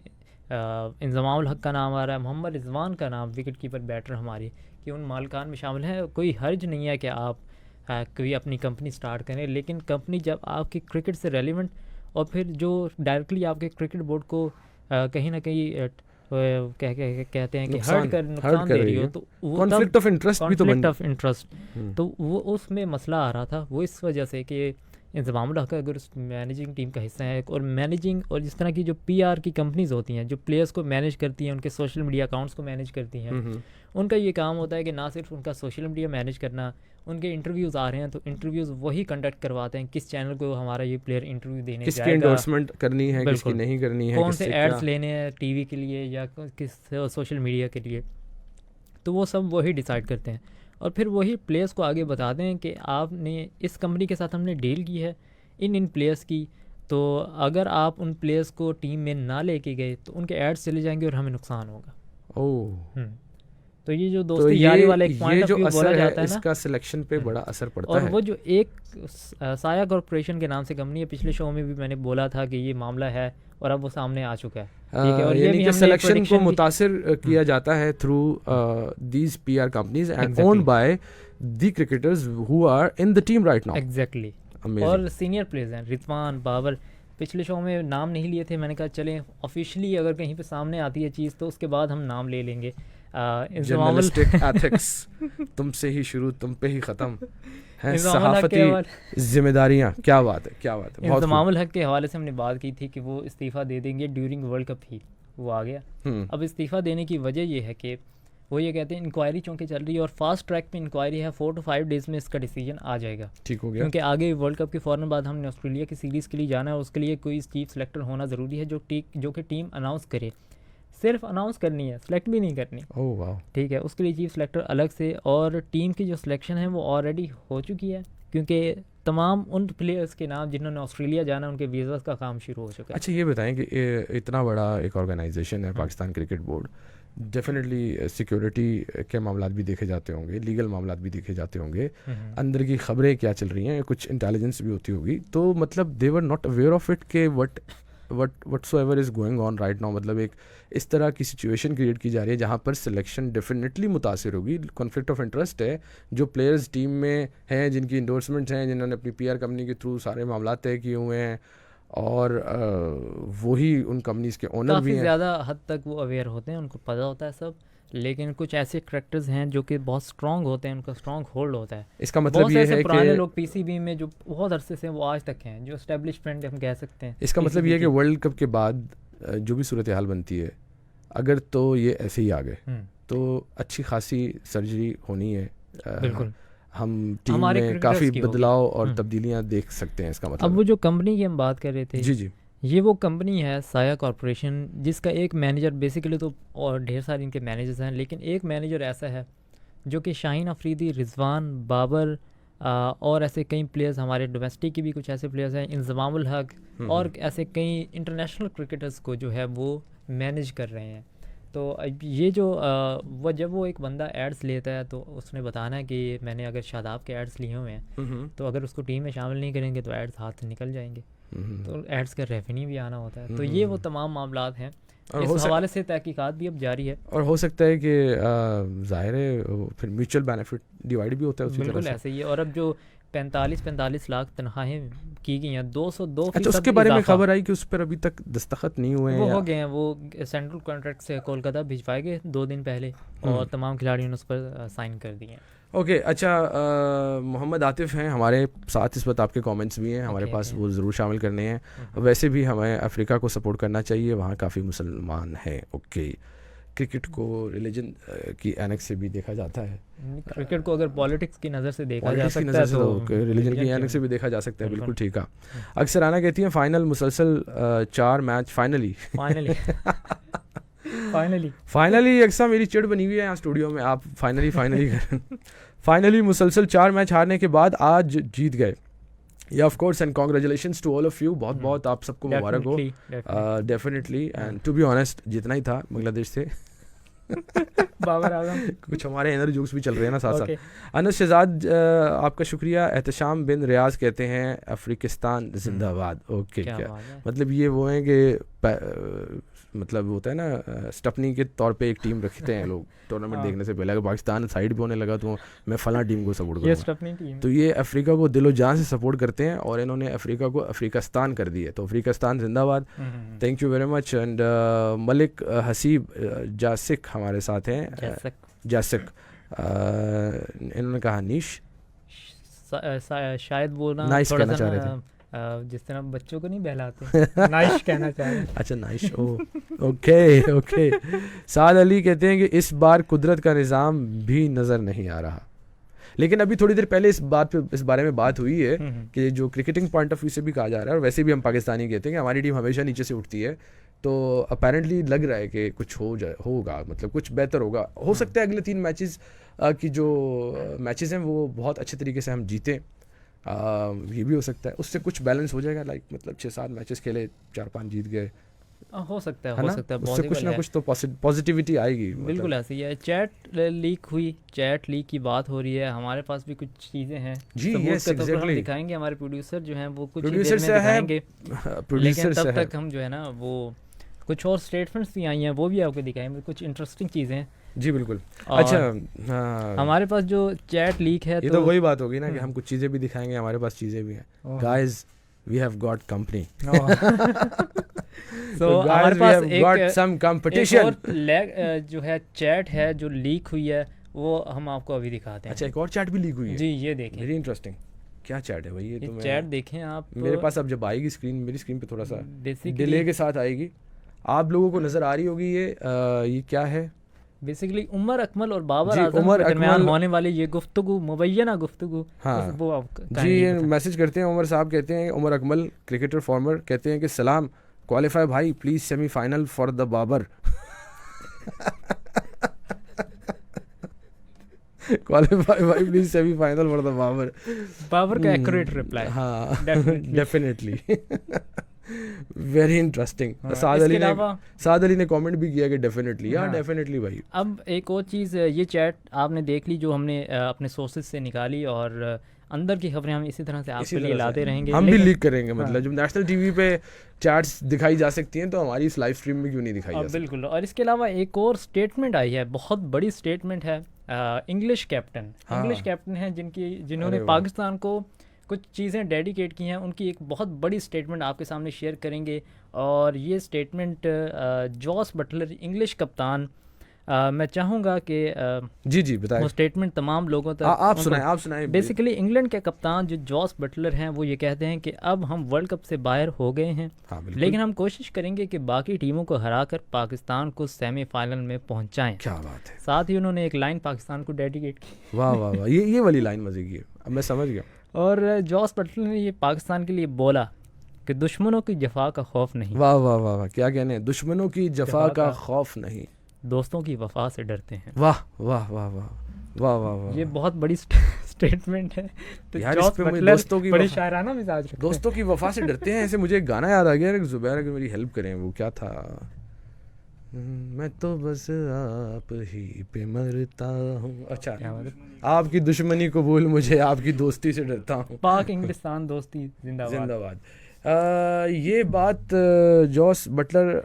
इंज़मामुल हक का नाम आ रहा है, मोहम्मद रिजवान का नाम, विकेट कीपर बैटर हमारे, कि उन मालकान में शामिल है। कोई हर्ज नहीं है कि आप कोई अपनी कंपनी स्टार्ट करें, लेकिन कंपनी जब आपकी क्रिकेट से रेलिवेंट और फिर जो डायरेक्टली आपके क्रिकेट बोर्ड को कहीं ना कहीं कहते हैं कि नुकसान दे रही हो, तो वो कॉन्फ्लिक्ट ऑफ इंटरेस्ट, तो वो उसमें मसला आ रहा था। वो इस वजह से कि इंज़मामुल हक अगर उस मैनेजिंग टीम का हिस्सा है, और मैनेजिंग और जिस तरह की जो पीआर की कंपनीज़ होती हैं जो प्लेयर्स को मैनेज करती हैं, उनके सोशल मीडिया अकाउंट्स को मैनेज करती हैं, उनका ये काम होता है कि ना सिर्फ उनका सोशल मीडिया मैनेज करना, उनके इंटरव्यूज़ आ रहे हैं तो इंटरव्यूज़ वही कंडक्ट करवाते हैं, किस चैनल को हमारा ये प्लेयर इंटरव्यू देने जाएगा, किसकी एंडोर्समेंट करनी है, किसकी नहीं करनी है, कौन से एड्स लेने हैं टीवी के लिए या किस सोशल मीडिया के लिए, तो वो सब वही डिसाइड करते हैं। और फिर वही प्लेयर्स को आगे बताते हैं कि आपने इस कंपनी के साथ हमने डील की है इन प्लेयर्स की, तो अगर आप उन प्लेयर्स को टीम में ना लेके गए तो उनके एड्स चले जाएंगे और हमें नुकसान होगा। ओह, तो ये जो दोस्ती यारी वाला एक पॉइंट ऑफ व्यू बोला जाता है ना, इसका सिलेक्शन पे बड़ा असर पड़ता है। और वो जो एक साया कॉर्पोरेशन के नाम से कंपनी है, पिछले शो में भी मैंने बोला था कि ये मामला है और अब वो सामने आ चुका है, ठीक है। और ये भी सिलेक्शन को मुतासिर किया जाता है through these PR companies and owned by the cricketers who are in the team right now. Exactly. और सीनियर प्लेयर्स हैं, रिजवान, बाबर, पिछले शो में नाम नहीं लिए थे, मैंने कहा चलें ऑफिशियली अगर कहीं पे सामने आती है चीज़ तो उसके बाद हम नाम ले लेंगे। जर्नलिस्टिक एथिक्स तुमसे ही शुरू, तुम पे ही ख़त्म है, सहाफ़ती जिम्मेदारियाँ। क्या बात है, क्या बात है। इंज़मामुल हक के हवाले से हमने बात की थी कि वो इस्तीफ़ा दे देंगे ड्यूरिंग वर्ल्ड कप ही, वो आ गया। अब इस्तीफ़ा देने की वजह ये है कि वो ये कहते हैं इंक्वायरी चूँकि चल रही है और फास्ट ट्रैक पे इंक्वायरी है, 4 to 5 डेज़ में इसका डिसीजन आ जाएगा। ठीक हो गया, क्योंकि आगे वर्ल्ड कप के फ़ौरन बाद हमने ऑस्ट्रेलिया की सीरीज़ के लिए जाना है, उसके लिए कोई चीफ सेलेक्टर होना ज़रूरी है जो कि टीम अनाउंस करे। सिर्फ अनाउंस करनी है, सेलेक्ट भी नहीं करनी। ओह वाह, ठीक है। उसके लिए चीफ सेलेक्टर अलग से, और टीम की जो सिलेक्शन है वो ऑलरेडी हो चुकी है, क्योंकि तमाम उन प्लेयर्स के नाम जिन्होंने ऑस्ट्रेलिया जाना उनके वीज़ा का काम शुरू हो चुका है। अच्छा, ये बताएं कि इतना बड़ा एक ऑर्गेनाइजेशन है Pakistan cricket board, definitely security के मामलात भी देखे जाते होंगे, लीगल मामलात भी देखे जाते होंगे, अंदर की खबरें क्या चल रही हैं, कुछ इंटेलिजेंस भी होती होगी, तो मतलब they were not aware of it के what whatsoever is going on right now, मतलब एक इस तरह की सिचुएशन क्रिएट की जा रही है जहाँ पर सिलेक्शन डेफिनेटली मुतासिर होगी। कॉन्फ्लिक्ट ऑफ इंटरेस्ट है, जो प्लेयर्स टीम में हैं, जिनकी इंडोर्समेंट्स हैं, जिन्होंने अपनी PR कंपनी के थ्रू सारे मामला तय किए हुए हैं, और वही उन कंपनीज के ओनर भी हैं। ज़्यादा हद तक वो अवेयर होते हैं, उनको पता होता है सब। लेकिन कुछ ऐसे करैक्टर्स हैं जो कि बहुत स्ट्रांग होते हैं, उनका स्ट्रांग होल्ड होता है। इसका मतलब ये है कि पुराने लोग PCB में जो बहुत अरसे से वो आज तक हैं, जो एस्टेब्लिशमेंट हम कह सकते हैं। इसका मतलब ये है कि वर्ल्ड कप के बाद जो भी सूरत हाल बनती है, अगर तो ये ऐसे ही आ गए तो अच्छी खासी सर्जरी होनी है। बिल्कुल, हम टीम में काफ़ी बदलाव और तब्दीलियां देख सकते हैं। इसका मतलब अब वो जो कंपनी की हम बात कर रहे थे, जी, ये वो कंपनी है साया कॉरपोरेशन, जिसका एक मैनेजर, बेसिकली तो और ढेर सारे इनके मैनेजर्स हैं, लेकिन एक मैनेजर ऐसा है जो कि शाहीन अफरीदी, रिजवान, बाबर और ऐसे कई प्लेयर्स, हमारे डोमेस्टिक की भी कुछ ऐसे प्लेयर्स हैं, इंजमाम उल हक, और ऐसे कई इंटरनेशनल क्रिकेटर्स को जो है वो मैनेज कर रहे हैं। तो ये जो वो जब वो एक बंदा एड्स लेता है तो उसने बताना है कि मैंने अगर शादाब के एड्स लिए हुए हैं, तो अगर उसको टीम में शामिल नहीं करेंगे तो एड्स हाथ से निकल जाएंगे, तो एड्स का रेवेन्यू भी आना होता है। तो ये वो तमाम मामलात हैं, इस हवाले से तहकीकात भी अब जारी है, और हो सकता है कि ज़ाहिर है फिर म्यूचुअल बेनिफिट डिवाइड भी होता है उसी बिल्कुल ऐसे ही है। और अब जो 45 लाख तनख्वाहें की गई हैं, 202%। अच्छा, उसके बारे में खबर आई कि उस पर अभी तक दस्तखत नहीं हुए हैं? वो हो गए हैं, वो सेंट्रल कॉन्ट्रैक्ट से कोलकाता भिजवाए गए 2 दिन पहले, और तमाम खिलाड़ियों ने उस पर साइन कर दिए हैं। ओके, अच्छा, मोहम्मद आतिफ हैं हमारे साथ इस वक्त, आपके कमेंट्स भी हैं हमारे पास, वो ज़रूर शामिल करने हैं। वैसे भी हमें अफ्रीका को सपोर्ट करना चाहिए, वहाँ काफ़ी मुसलमान हैं। ओके, क्रिकेट को रिलीजन की एनेक्स से भी देखा जाता है, क्रिकेट को अगर पॉलिटिक्स की नज़र से देखा जा सकता है तो रिलीजन की एनेक्स से भी देखा जा सकता है। बिल्कुल ठीक है। अक्सर आना कहती हैं फाइनल मुसलसल 4 मैच फाइनली अक्सर मेरी चिड़ बनी हुई है यहाँ स्टूडियो में, आप फाइनली फाइनली मुसलसल 4 मैच हारने के बाद आज जीत गए। या of course, and congratulations to all of you, बहुत बहुत आप सबको मुबारक हो। Definitely, and to be honest जितना ही था बांग्लादेश से बाबर आजम कुछ हमारे इनर जोक्स भी चल रहे हैं ना साथ साथ। अनस शहजाद, आपका शुक्रिया। एहतशाम बिन रियाज कहते हैं अफ्रीकिस्तान जिंदाबाद। ओके, क्या मतलब ये वो हैं कि मतलब होता है ना, स्टपनी के तौर पे एक टीम रखते हैं लोग टूर्नामेंट देखने से पहले। अगर पाकिस्तान साइड पे होने लगा तो मैं फला टीम को सपोर्ट करूँगा, तो ये अफ्रीका को दिलो जान से सपोर्ट करते हैं, और इन्होंने अफ्रीका को अफ्रीकस्तान कर दिया, तो अफ्रीकस्तान जिंदाबाद। Thank you very much. And Malik Haseeb Jasik हमारे साथ हैं, जासिक, इन्होंने कहा नीश, शायद बोलना नाइस कहना चाह रहे थे, जिस तरह बच्चों को नहीं बहलाते नाइश कहना चाह रहे। अच्छा, नाइश, ओके। साद अली कहते हैं कि इस बार कुदरत का निज़ाम भी नज़र नहीं आ रहा, लेकिन अभी थोड़ी देर पहले इस बारे में बात हुई है कि जो क्रिकेटिंग पॉइंट ऑफ व्यू से भी कहा जा रहा है, और वैसे भी हम पाकिस्तानी कहते हैं कि हमारी टीम हमेशा नीचे से उठती है, तो अपेरेंटली लग रहा है कि कुछ होगा, मतलब कुछ बेहतर होगा। हो सकता है अगले 3 मैचेस की जो मैचेस हैं वो बहुत अच्छे तरीके से हम जीतें, ये भी हो सकता है, उससे कुछ बैलेंस हो जाएगा, लाइक मतलब 6-7 मैचेस खेले, 4-5 जीत गए, हो सकता है उससे कुछ ना कुछ तो पॉजिटिविटी आएगी। बिल्कुल ऐसे ही है। चैट लीक की बात हो रही है, हमारे पास भी कुछ चीज़ें हैं जी, यस एग्जैक्टली, दिखाएंगे, हमारे प्रोड्यूसर जो हैं वो कुछ प्रोड्यूसर से दिखाएंगे, लेकिन तब तक हम जो है ना वो कुछ और स्टेटमेंट्स भी आई हैं, वो भी आपको दिखाएंगे, कुछ इंटरेस्टिंग चीज़ें। जी बिल्कुल। अच्छा, हमारे पास जो चैट लीक है, ये तो वही बात होगी ना कि हम कुछ चीज़ें भी दिखाएंगे, हमारे पास चीज़ें भी हैं। Guys, we have got company, so हमारे पास एक सम कंपटीशन जो है चैट है जो लीक हुई है, वो हम आपको अभी दिखाते हैं। अच्छा, एक और चैट भी लीक हुई है जी, ये देखें, वेरी इंटरेस्टिंग। क्या चैट है भाई ये? तो चैट देखें आप, मेरे पास अब जब आएगी स्क्रीन, मेरी स्क्रीन पे थोड़ा सा डिले के साथ आएगी, आप लोगों को नजर आ रही होगी। ये क्या है? बेसिकली उमर अकमल और बाबर आजम के दरमियान होने वाली ये गुफ्तगू, मुबैयना गुफ्तगू। हाँ वो जी, ये मैसेज करते हैं उमर साहब, कहते हैं उमर अकमल क्रिकेटर फॉर्मर, कहते हैं कि सलाम, क्वालिफाई भाई please semifinal for the Babar. Qualify भाई please semifinal for the Babar. Babar का एक्यूरेट रिप्लाई। हाँ, definitely. Very interesting. Saad Ali ने कमेंट भी किया कि डेफिनेटली, हाँ डेफिनेटली भाई। अब एक और चीज़, ये चैट आपने देख ली जो हमने अपने सोर्सेज से निकाली, और अंदर की खबरें हम इसी तरह से आपके लिए लाते रहेंगे। हम भी लीक करेंगे, मतलब जब नेशनल टीवी पे चार्ट्स दिखाई जा सकती हैं तो हमारी इस लाइव स्ट्रीम में क्यों नहीं दिखाई जा सकती? बिल्कुल। और इसके अलावा एक और स्टेटमेंट आई है, बहुत बड़ी स्टेटमेंट है। इंग्लिश कैप्टन हैं जिन्होंने पाकिस्तान को कुछ चीज़ें डेडिकेट की हैं, उनकी एक बहुत बड़ी स्टेटमेंट आपके सामने शेयर करेंगे। और ये स्टेटमेंट जॉस बटलर, इंग्लिश कप्तान, मैं चाहूँगा कि जी बताएं, वो स्टेटमेंट तमाम लोगों तक आप सुनाएं। बेसिकली इंग्लैंड के कप्तान जो जॉस बटलर हैं वो ये कहते हैं कि अब हम वर्ल्ड कप से बाहर हो गए हैं, लेकिन हम कोशिश करेंगे कि बाकी टीमों को हराकर पाकिस्तान को सेमीफाइनल में पहुंचाएं। क्या बात है। साथ ही उन्होंने एक लाइन पाकिस्तान को डेडिकेट की। वाह वाह वाह, ये वाली लाइन मजे की है, अब मैं समझ गया। और जॉस बटलर ने ये पाकिस्तान के लिए बोला कि दुश्मनों की जफा का खौफ नहीं। वाह वाह वाह वाह, क्या कहने, दुश्मनों की जफा का खौफ नहीं, दोस्तों की वफा से डरते हैं। वाह वाह वाह वाह वाह वाह वाह, ये बहुत बड़ी स्टेटमेंट है। तो यार जॉस बटलर दोस्तों की बड़ी शायराना मिजाज रखते हैं। दोस्तों की वफा से डरते हैं, ऐसे मुझे एक गाना याद आ गया, जुबैर अगर मेरी हेल्प करें, वो क्या था, मैं तो बस आप ही पे मरता हूँ। अच्छा, आपकी दुश्मनी को भूल, मुझे आपकी दोस्ती से डरता हूँ। पाक इंग्लिस्तान दोस्ती जिंदाबाद। ये बात जॉस बटलर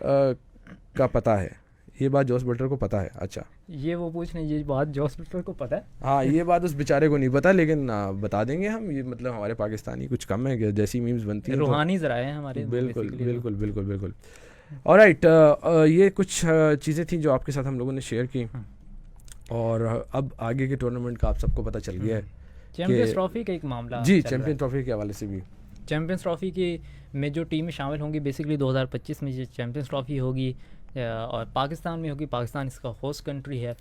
का पता है, ये बात जॉस बटलर को पता है। अच्छा, ये वो पूछ रहे हैं, ये बात जॉस बटलर को पता है? हाँ, ये बात उस बेचारे को नहीं पता, लेकिन बता देंगे हम। ये मतलब हमारे पाकिस्तानी कुछ कम है, जैसी मीम्स बनती हैं रूहानी ज़राए हैं हमारे। बिल्कुल बिल्कुल बिल्कुल बिल्कुल। ऑलराइट, ये कुछ चीज़ें थी जो आपके साथ हम लोगों ने शेयर की, और अब आगे के टूर्नामेंट का आप सबको पता चल गया है। चैंपियंस ट्रॉफी का एक मामला जी, चैंपियंस ट्रॉफी के हवाले से भी, चैंपियंस ट्रॉफी की में जो टीमें शामिल होंगी, बेसिकली 2025 में ये चैंपियंस ट्रॉफी होगी और पाकिस्तान में होगी। पाकिस्तान इसका होस्ट कंट्री है,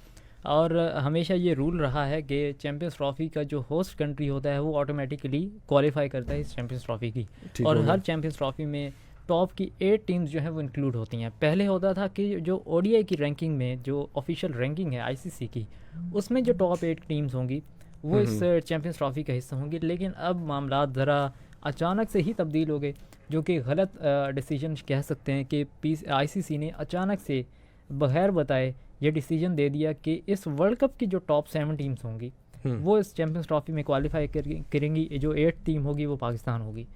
और हमेशा ये रूल रहा है कि चैंपियंस ट्रॉफी का जो होस्ट कंट्री होता है वो ऑटोमेटिकली क्वालिफाई करता है इस चैंपियंस ट्रॉफी की। और हर चैंपियंस ट्रॉफी में टॉप की 8 टीम्स जो है वो इंक्लूड होती हैं। पहले होता था कि जो ओडीआई की रैंकिंग में, जो ऑफिशियल रैंकिंग है आईसीसी की, उसमें जो टॉप 8 टीम्स होंगी वो इस चैंपियंस ट्रॉफी का हिस्सा होंगी। लेकिन अब मामला ज़रा अचानक से ही तब्दील हो गए, जो कि गलत डिसीजन कह सकते हैं कि आईसीसी ने अचानक से बगैर बताए ये डिसीजन दे दिया कि इस वर्ल्ड कप की जो टॉप 7 टीम्स होंगी वो इस चैंपियंस ट्रॉफी में क्वालिफाई करेंगी। जो 8 टीम होगी वो पाकिस्तान होगी।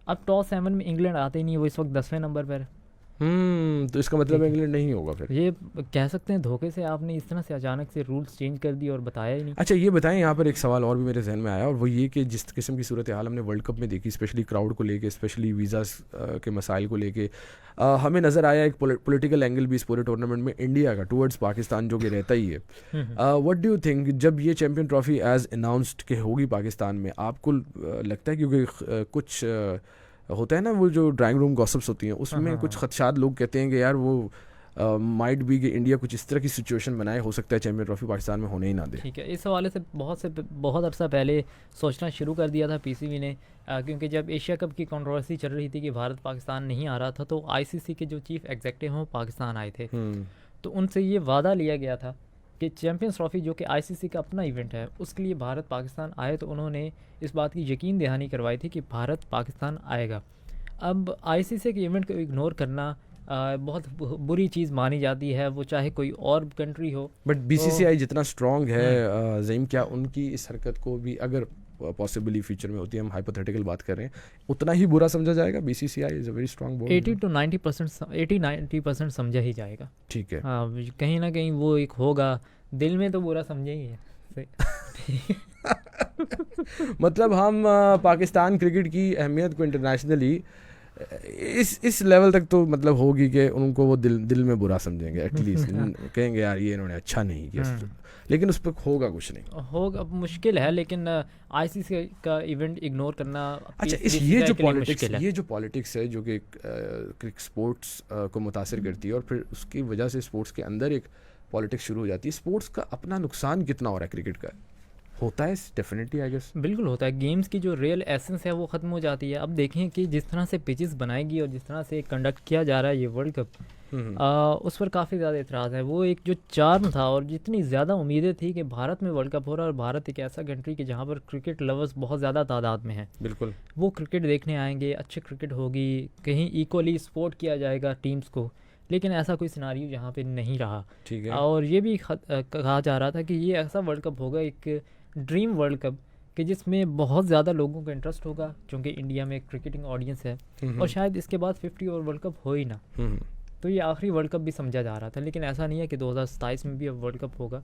अब टॉप 7 में इंग्लैंड आते ही नहीं, वो इस वक्त 10वें नंबर पर। तो इसका मतलब इंग्लैंड नहीं होगा फिर। ये कह सकते हैं धोखे से आपने इस तरह से अचानक से रूल्स चेंज कर दिए और बताया ही नहीं। अच्छा, ये बताएं, यहाँ पर एक सवाल और भी मेरे जहन में आया, और वो ये कि जिस किस्म की सूरत हाल हमने वर्ल्ड कप में देखी, स्पेशली क्राउड को लेके, स्पेशली वीज़ास के मसाइल को लेके, हमें नज़र आया एक पॉलिटिकल एंगल भी इस पूरे टूर्नामेंट में इंडिया का टूवर्ड्स पाकिस्तान जो कि रहता ही है। व्हाट डू यू थिंक, जब ये चैम्पियन ट्रॉफी एज अनाउंस्ड के होगी पाकिस्तान में, आपको लगता है, क्योंकि कुछ होता है ना वो जो ड्राइंग रूम गॉसिप्स होती हैं, उसमें कुछ खदशात लोग कहते हैं कि यार वो माइट बी कि इंडिया कुछ इस तरह की सिचुएशन बनाए, हो सकता है चैंपियन ट्रॉफी पाकिस्तान में होने ही ना दे। ठीक है, इस हवाले से बहुत अरसा पहले सोचना शुरू कर दिया था पीसीबी ने, क्योंकि जब एशिया कप की कंट्रोवर्सी चल रही थी कि भारत पाकिस्तान नहीं आ रहा था, तो आईसीसी के जो चीफ एग्जीक्यूटिव हैं वो पाकिस्तान आए थे। तो उनसे ये वादा लिया गया था कि चैंपियंस ट्रॉफी जो कि आईसीसी का अपना इवेंट है, उसके लिए भारत पाकिस्तान आए, तो उन्होंने इस बात की यकीन दहानी करवाई थी कि भारत पाकिस्तान आएगा। अब आईसीसी के इवेंट को इग्नोर करना बहुत बुरी चीज़ मानी जाती है, वो चाहे कोई और कंट्री हो। बट बीसीसीआई जितना स्ट्रॉन्ग है ज़ईम, क्या उनकी इस हरकत को भी अगर पॉसिबली फ्यूचर में होती है, हम हाइपोथेटिकल बात कर रहे हैं, उतना ही बुरा समझा जाएगा? BCCI is a very strong board. 80-90% समझा ही जाएगा। ठीक है, हाँ, कहीं ना कहीं वो एक होगा, दिल में तो बुरा समझे ही है। मतलब हम पाकिस्तान क्रिकेट की अहमियत को इंटरनेशनली इस लेवल तक तो मतलब होगी कि उनको वो दिल में बुरा समझेंगे, एटलीस्ट कहेंगे यार ये इन्होंने अच्छा नहीं किया, लेकिन उस पर होगा कुछ नहीं होगा। मुश्किल है, लेकिन आईसीसी का इवेंट इग्नोर करना। अच्छा, ये जो पॉलिटिक्स है जो कि स्पोर्ट्स को मुतासिर करती है, और फिर उसकी वजह से स्पोर्ट्स के अंदर एक पॉलिटिक्स शुरू हो जाती है, स्पोर्ट्स का अपना नुकसान कितना हो रहा है क्रिकेट का? होता है डेफिनेटली, आई गेस बिल्कुल होता है। गेम्स की जो रियल एसेंस है वो ख़त्म हो जाती है। अब देखें कि जिस तरह से पिचेस बनाएगी और जिस तरह से कंडक्ट किया जा रहा है ये वर्ल्ड कप, उस पर काफ़ी ज़्यादा एतराज़ है। वो एक जो चार्म था और जितनी ज़्यादा उम्मीदें थी कि भारत में वर्ल्ड कप हो रहा है, और भारत एक ऐसा कंट्री कि जहाँ पर क्रिकेट लवर्स बहुत ज़्यादा तादाद में हैं, बिल्कुल वो क्रिकेट देखने आएंगे, अच्छी क्रिकेट होगी, कहीं इक्वली सपोर्ट किया जाएगा टीम्स को, लेकिन ऐसा कोई सिनारियो यहाँ पे नहीं रहा। ठीक है, और ये भी कहा जा रहा था कि ये ऐसा वर्ल्ड कप होगा, एक ड्रीम वर्ल्ड कप, कि जिसमें बहुत ज़्यादा लोगों का इंटरेस्ट होगा, क्योंकि इंडिया में क्रिकेटिंग ऑडियंस है और शायद इसके बाद 50 ओवर वर्ल्ड कप हो ही ना। तो ये आखिरी वर्ल्ड कप भी समझा जा रहा था, लेकिन ऐसा नहीं है कि 2027 में भी अब वर्ल्ड कप होगा।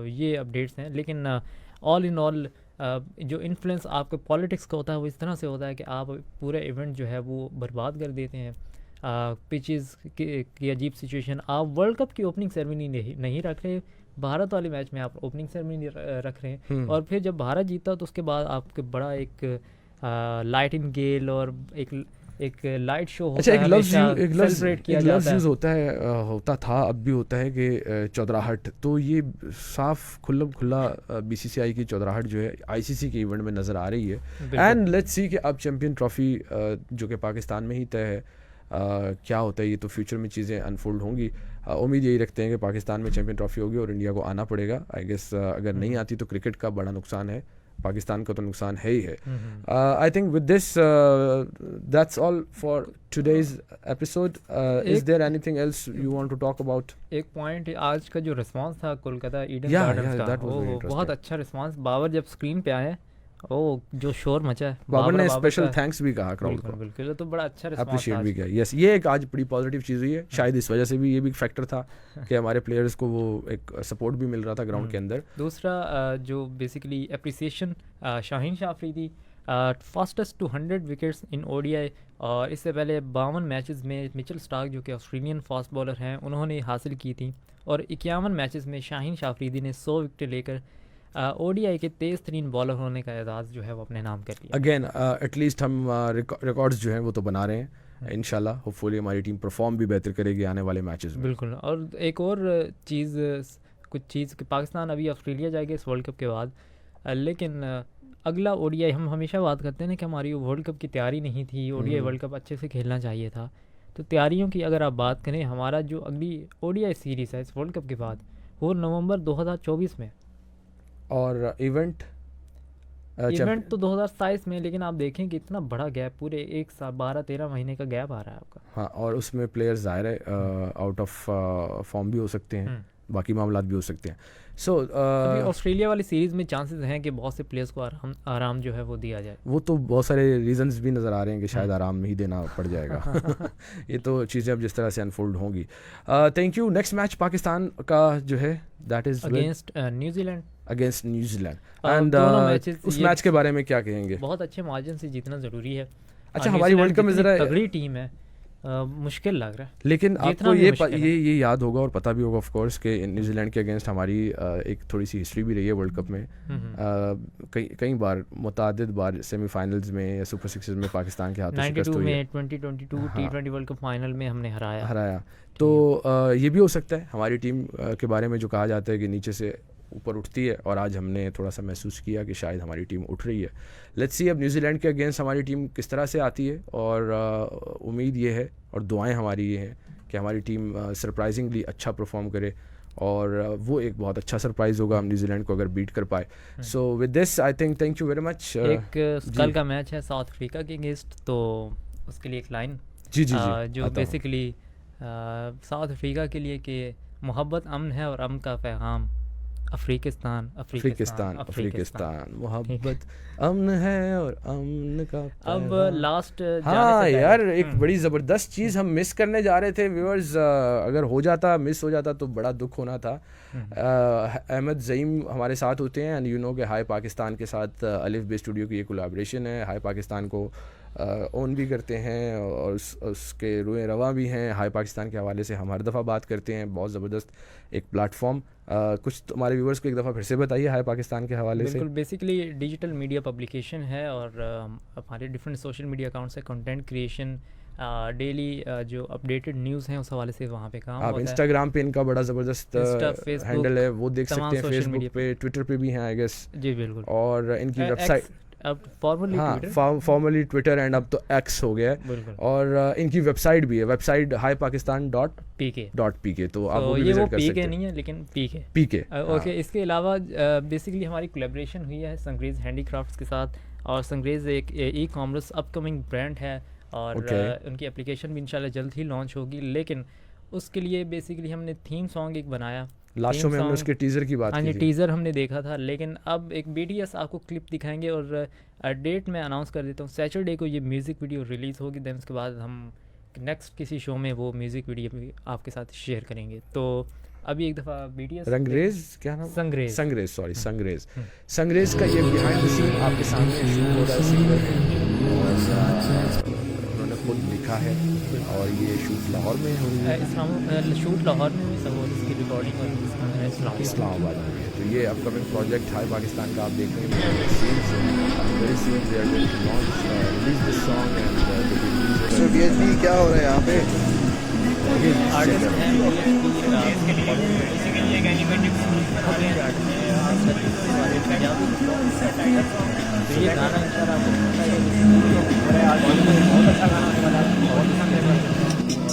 ये अपडेट्स हैं, लेकिन ऑल इन ऑल जो इन्फ्लुएंस आपके पॉलिटिक्स का होता है वो इस तरह से होता है कि आप पूरा इवेंट जो है वो बर्बाद कर देते हैं। पिचेस की अजीब सिचुएशन, आप वर्ल्ड कप की ओपनिंग सेरेमनी नहीं रख रहे, भारत वाले मैच में आप ओपनिंग सेरेमनी रख रहे हैं, और फिर जब भारत जीता तो उसके बाद आपके बड़ा एक लाइटिंग गेल और एक लाइट शो होता है, सेलिब्रेट किया जाता है। होता था, अब भी होता है कि चौधराहट, तो ये साफ खुला बीसीसीआई की चौधराहट जो है आईसीसी के इवेंट में नज़र आ रही है। एंड लेट्स सी कि अब चैंपियन ट्रॉफी जो कि पाकिस्तान में ही तय है, क्या होता है, ये तो फ्यूचर में चीज़ें अनफोल्ड होंगी। उम्मीद यही रखते हैं कि पाकिस्तान में चैंपियन ट्रॉफी होगी और इंडिया को आना पड़ेगा। आई गेस अगर नहीं आती तो क्रिकेट का बड़ा नुकसान है, पाकिस्तान का तो नुकसान है ही है। I think with this that's all for today's episode. Is there anything else you want to talk about? एक पॉइंट, आज का जो रिस्पांस था कोलकाता ईडन गार्डन्स का, वो बहुत अच्छा रिस्पांस। बाबर जब स्क्रीन पे आए, जो शोर मचा है, बाबर ने स्पेशल थैंक्स भी कहा क्राउड को। बिल्कुल, तो बड़ा अच्छा रिस्पांस अप्रिशिएट भी किया। यस, ये एक आज बड़ी पॉजिटिव चीज़ हुई है। शायद इस वजह से भी ये भी फैक्टर था कि हमारे प्लेयर्स को वो एक सपोर्ट भी मिल रहा था ग्राउंड के अंदर। दूसरा जो basically appreciation, Shaheen Shah Afridi fastest to 100 wickets in ODI, और इससे पहले 52 मैचेस में मिचेल स्टार्क जो कि ऑस्ट्रेलियन फास्ट बॉलर हैं उन्होंने हासिल की थी, और 51 मैचेस में शाहीन शाह अफरीदी ने 100 विकेट लेकर ओडीआई के तेज़ तरीन बॉलर होने का एजाज़ जो है वो अपने नाम कर लिया। अगेन एटलीस्ट हम रिकॉर्ड्स जो हैं वो तो बना रहे हैं। इंशाल्लाह होपफुली हमारी टीम परफॉर्म भी बेहतर करेगी आने वाले मैचेस में। बिल्कुल, और एक और चीज़, कुछ चीज़ कि पाकिस्तान अभी ऑस्ट्रेलिया जाएगा इस वर्ल्ड कप के बाद, लेकिन अगला ओडीआई, हम हमेशा बात करते हैं ना कि हमारी वर्ल्ड कप की तैयारी नहीं थी, ओडीआई वर्ल्ड कप अच्छे से खेलना चाहिए था। तो तैयारियों की अगर आप बात करें, हमारा जो अगली ओडीआई सीरीज़ है इस वर्ल्ड कप के बाद, वो नवंबर 2024 में, और इवेंट तो 2027 में। लेकिन आप देखें कि इतना बड़ा गैप, पूरे एक साल 12-13 महीने का गैप आ रहा है आपका। हाँ, और उसमें प्लेयर्स ज़ाहिर है आउट ऑफ फॉर्म भी हो सकते हैं, बाकी मामलात भी हो सकते हैं। सो ऑस्ट्रेलिया वाली सीरीज़ में चांसेस हैं कि बहुत से प्लेयर्स को आराम जो है वो दिया जाए। वो तो बहुत सारे रीजंस भी नज़र आ रहे हैं कि शायद आराम नहीं देना पड़ जाएगा। ये तो चीज़ें अब जिस तरह से अनफोल्ड होंगी। Thank you. Next match Pakistan का जो है that is against New Zealand. Against New Zealand, and उस मैच के बारे में क्या कहेंगे? बहुत अच्छे मार्जिन से जीतना ज़रूरी है। अच्छा, हमारी वर्ल्ड कप में ज़रा तगड़ी टीम है, मुश्किल लग रहा है, लेकिन आपको ये याद होगा और पता भी होगा ऑफ कोर्स कि न्यूजीलैंड के अगेंस्ट हमारी एक थोड़ी सी हिस्ट्री भी रही है वर्ल्ड कप में। कई बार मुतादिद बार सेमीफाइनल्स में या सुपर सिक्सेस में पाकिस्तान के हाथों शिकस्त हुई है। 2022 T20 वर्ल्ड कप फाइनल में हमने हराया। तो ये भी हो सकता है हमारी टीम के बारे में जो कहा जाता है कि नीचे से ऊपर उठती है, और आज हमने थोड़ा सा महसूस किया कि शायद हमारी टीम उठ रही है। लेट्स सी अब न्यूजीलैंड के अगेंस्ट हमारी टीम किस तरह से आती है, और उम्मीद ये है और दुआएं हमारी ये हैं कि हमारी टीम सरप्राइजिंगली अच्छा परफॉर्म करे, और वो एक बहुत अच्छा सरप्राइज़ होगा हम न्यूजीलैंड को अगर बीट कर पाए। So with this I think thank you very much. एक कल का मैच है साउथ अफ्रीका के अगेंस्ट, तो उसके लिए एक लाइन जो बेसिकली साउथ अफ्रीका के लिए कि मोहब्बत अमन है और अमन का पैगाम अफ्रीकिस्तान मोहब्बत अमन है और अमन का। अब लास्ट हाँ यार, एक बड़ी ज़बरदस्त चीज़ हम मिस करने जा रहे थे व्यूअर्स, अगर मिस हो जाता तो बड़ा दुख होना था। अहमद ज़ईम हमारे साथ होते हैं, एंड यू नो कि हाई पाकिस्तान के साथ अलिफ बे स्टूडियो की ये कोलैबोरेशन है। हाई पाकिस्तान को ओन भी करते हैं और उसके रुए रवा भी हैं। हाई पाकिस्तान के हवाले से हम हर दफ़ा बात करते हैं, बहुत ज़बरदस्त एक प्लेटफॉर्म। कुछ हमारे व्यूवर्स को एक दफ़ा फिर से बताइए हाई पाकिस्तान के हवाले से। बिल्कुल, बेसिकली डिजिटल मीडिया पब्लिकेशन है, और हमारे डिफरेंट सोशल मीडिया अकाउंट्स है, कंटेंट क्रिएशन, डेली जो अपडेटेड न्यूज़ हैं उस हवाले से वहाँ पे काम होता है। आप इंस्टाग्राम पे इनका बड़ा ज़बरदस्त हैंडल है, वो देख सकते हैं। फेसबुक पे, ट्विटर पे भी हैं आई गेस। जी बिल्कुल। और इनकी वेबसाइट अब फॉर्मली ट्विटर एंड अब तो एक्स हो गया है, और इनकी वेबसाइट भी है, वेबसाइट highpakistan.pk। तो आप वो भी विजिट कर सकते हैं। नहीं है लेकिन पीके ओके। इसके अलावा बेसिकली हमारी कोलैबोरेशन हुई है संग्रेज हैंडीक्राफ्ट्स के साथ, और संग्रेज एक ई कॉमर्स अपकमिंग ब्रांड है, और उनकी एप्लीकेशन भी इंशाल्लाह जल्द ही लॉन्च होगी। लेकिन उसके लिए बेसिकली हमने थीम सॉन्ग एक बनाया, लास्ट शो में हमने उसके टीज़र की बात हाँ की जी, थी। टीज़र हमने देखा था, लेकिन अब एक BTS आपको क्लिप दिखाएंगे और डेट मैं अनाउंस कर देता हूँ, सैटरडे को ये म्यूज़िक वीडियो रिलीज़ होगी। देन उसके बाद हम नेक्स्ट किसी शो में वो म्यूज़िक वीडियो भी आपके साथ शेयर करेंगे। तो अभी एक दफ़ा BTS रंगरेज क्या नाम? संग्रेज संग्रेज, सॉरी संग्रेज। संग्रेज का ये बिहाइंड द सीन आपके सामने शूट हो रहा है। सिंगर है और उन्होंने खुद लिखा है और ये शूट लाहौर में हो रही है। शूट लाहौर में हुई और इसकी रिकॉर्डिंग और इस्लामाबाद में है। तो ये अपकमिंग प्रोजेक्ट है पाकिस्तान का, आप देखेंगे seems very seen they are going to launch release this song and so DSP क्या हो रहा है यहाँ पे? आर्टिस्ट हैं ये गाना इंशाल्लाह बहुत अच्छा गाना होने वाला है, बहुत अच्छा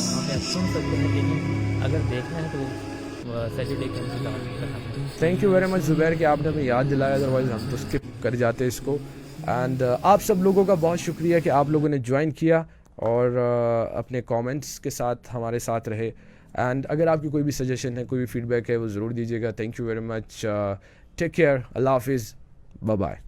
वहाँ पे सुन सकते हैं, लेकिन अगर देखना है तो सैटरडे को इंतजार करना। Thank you very much Zubair कि आपने हमें याद दिलाया, अदरवाइज़ हम तो स्किप कर जाते इसको। एंड आप सब लोगों का बहुत शुक्रिया कि आप लोगों ने ज्वाइन किया और अपने कमेंट्स के साथ हमारे साथ रहे। एंड अगर आपकी कोई भी सजेशन है, कोई भी फीडबैक है, वो ज़रूर दीजिएगा। Thank you very much, take care, अल्लाह हाफिज़, बाय बाय।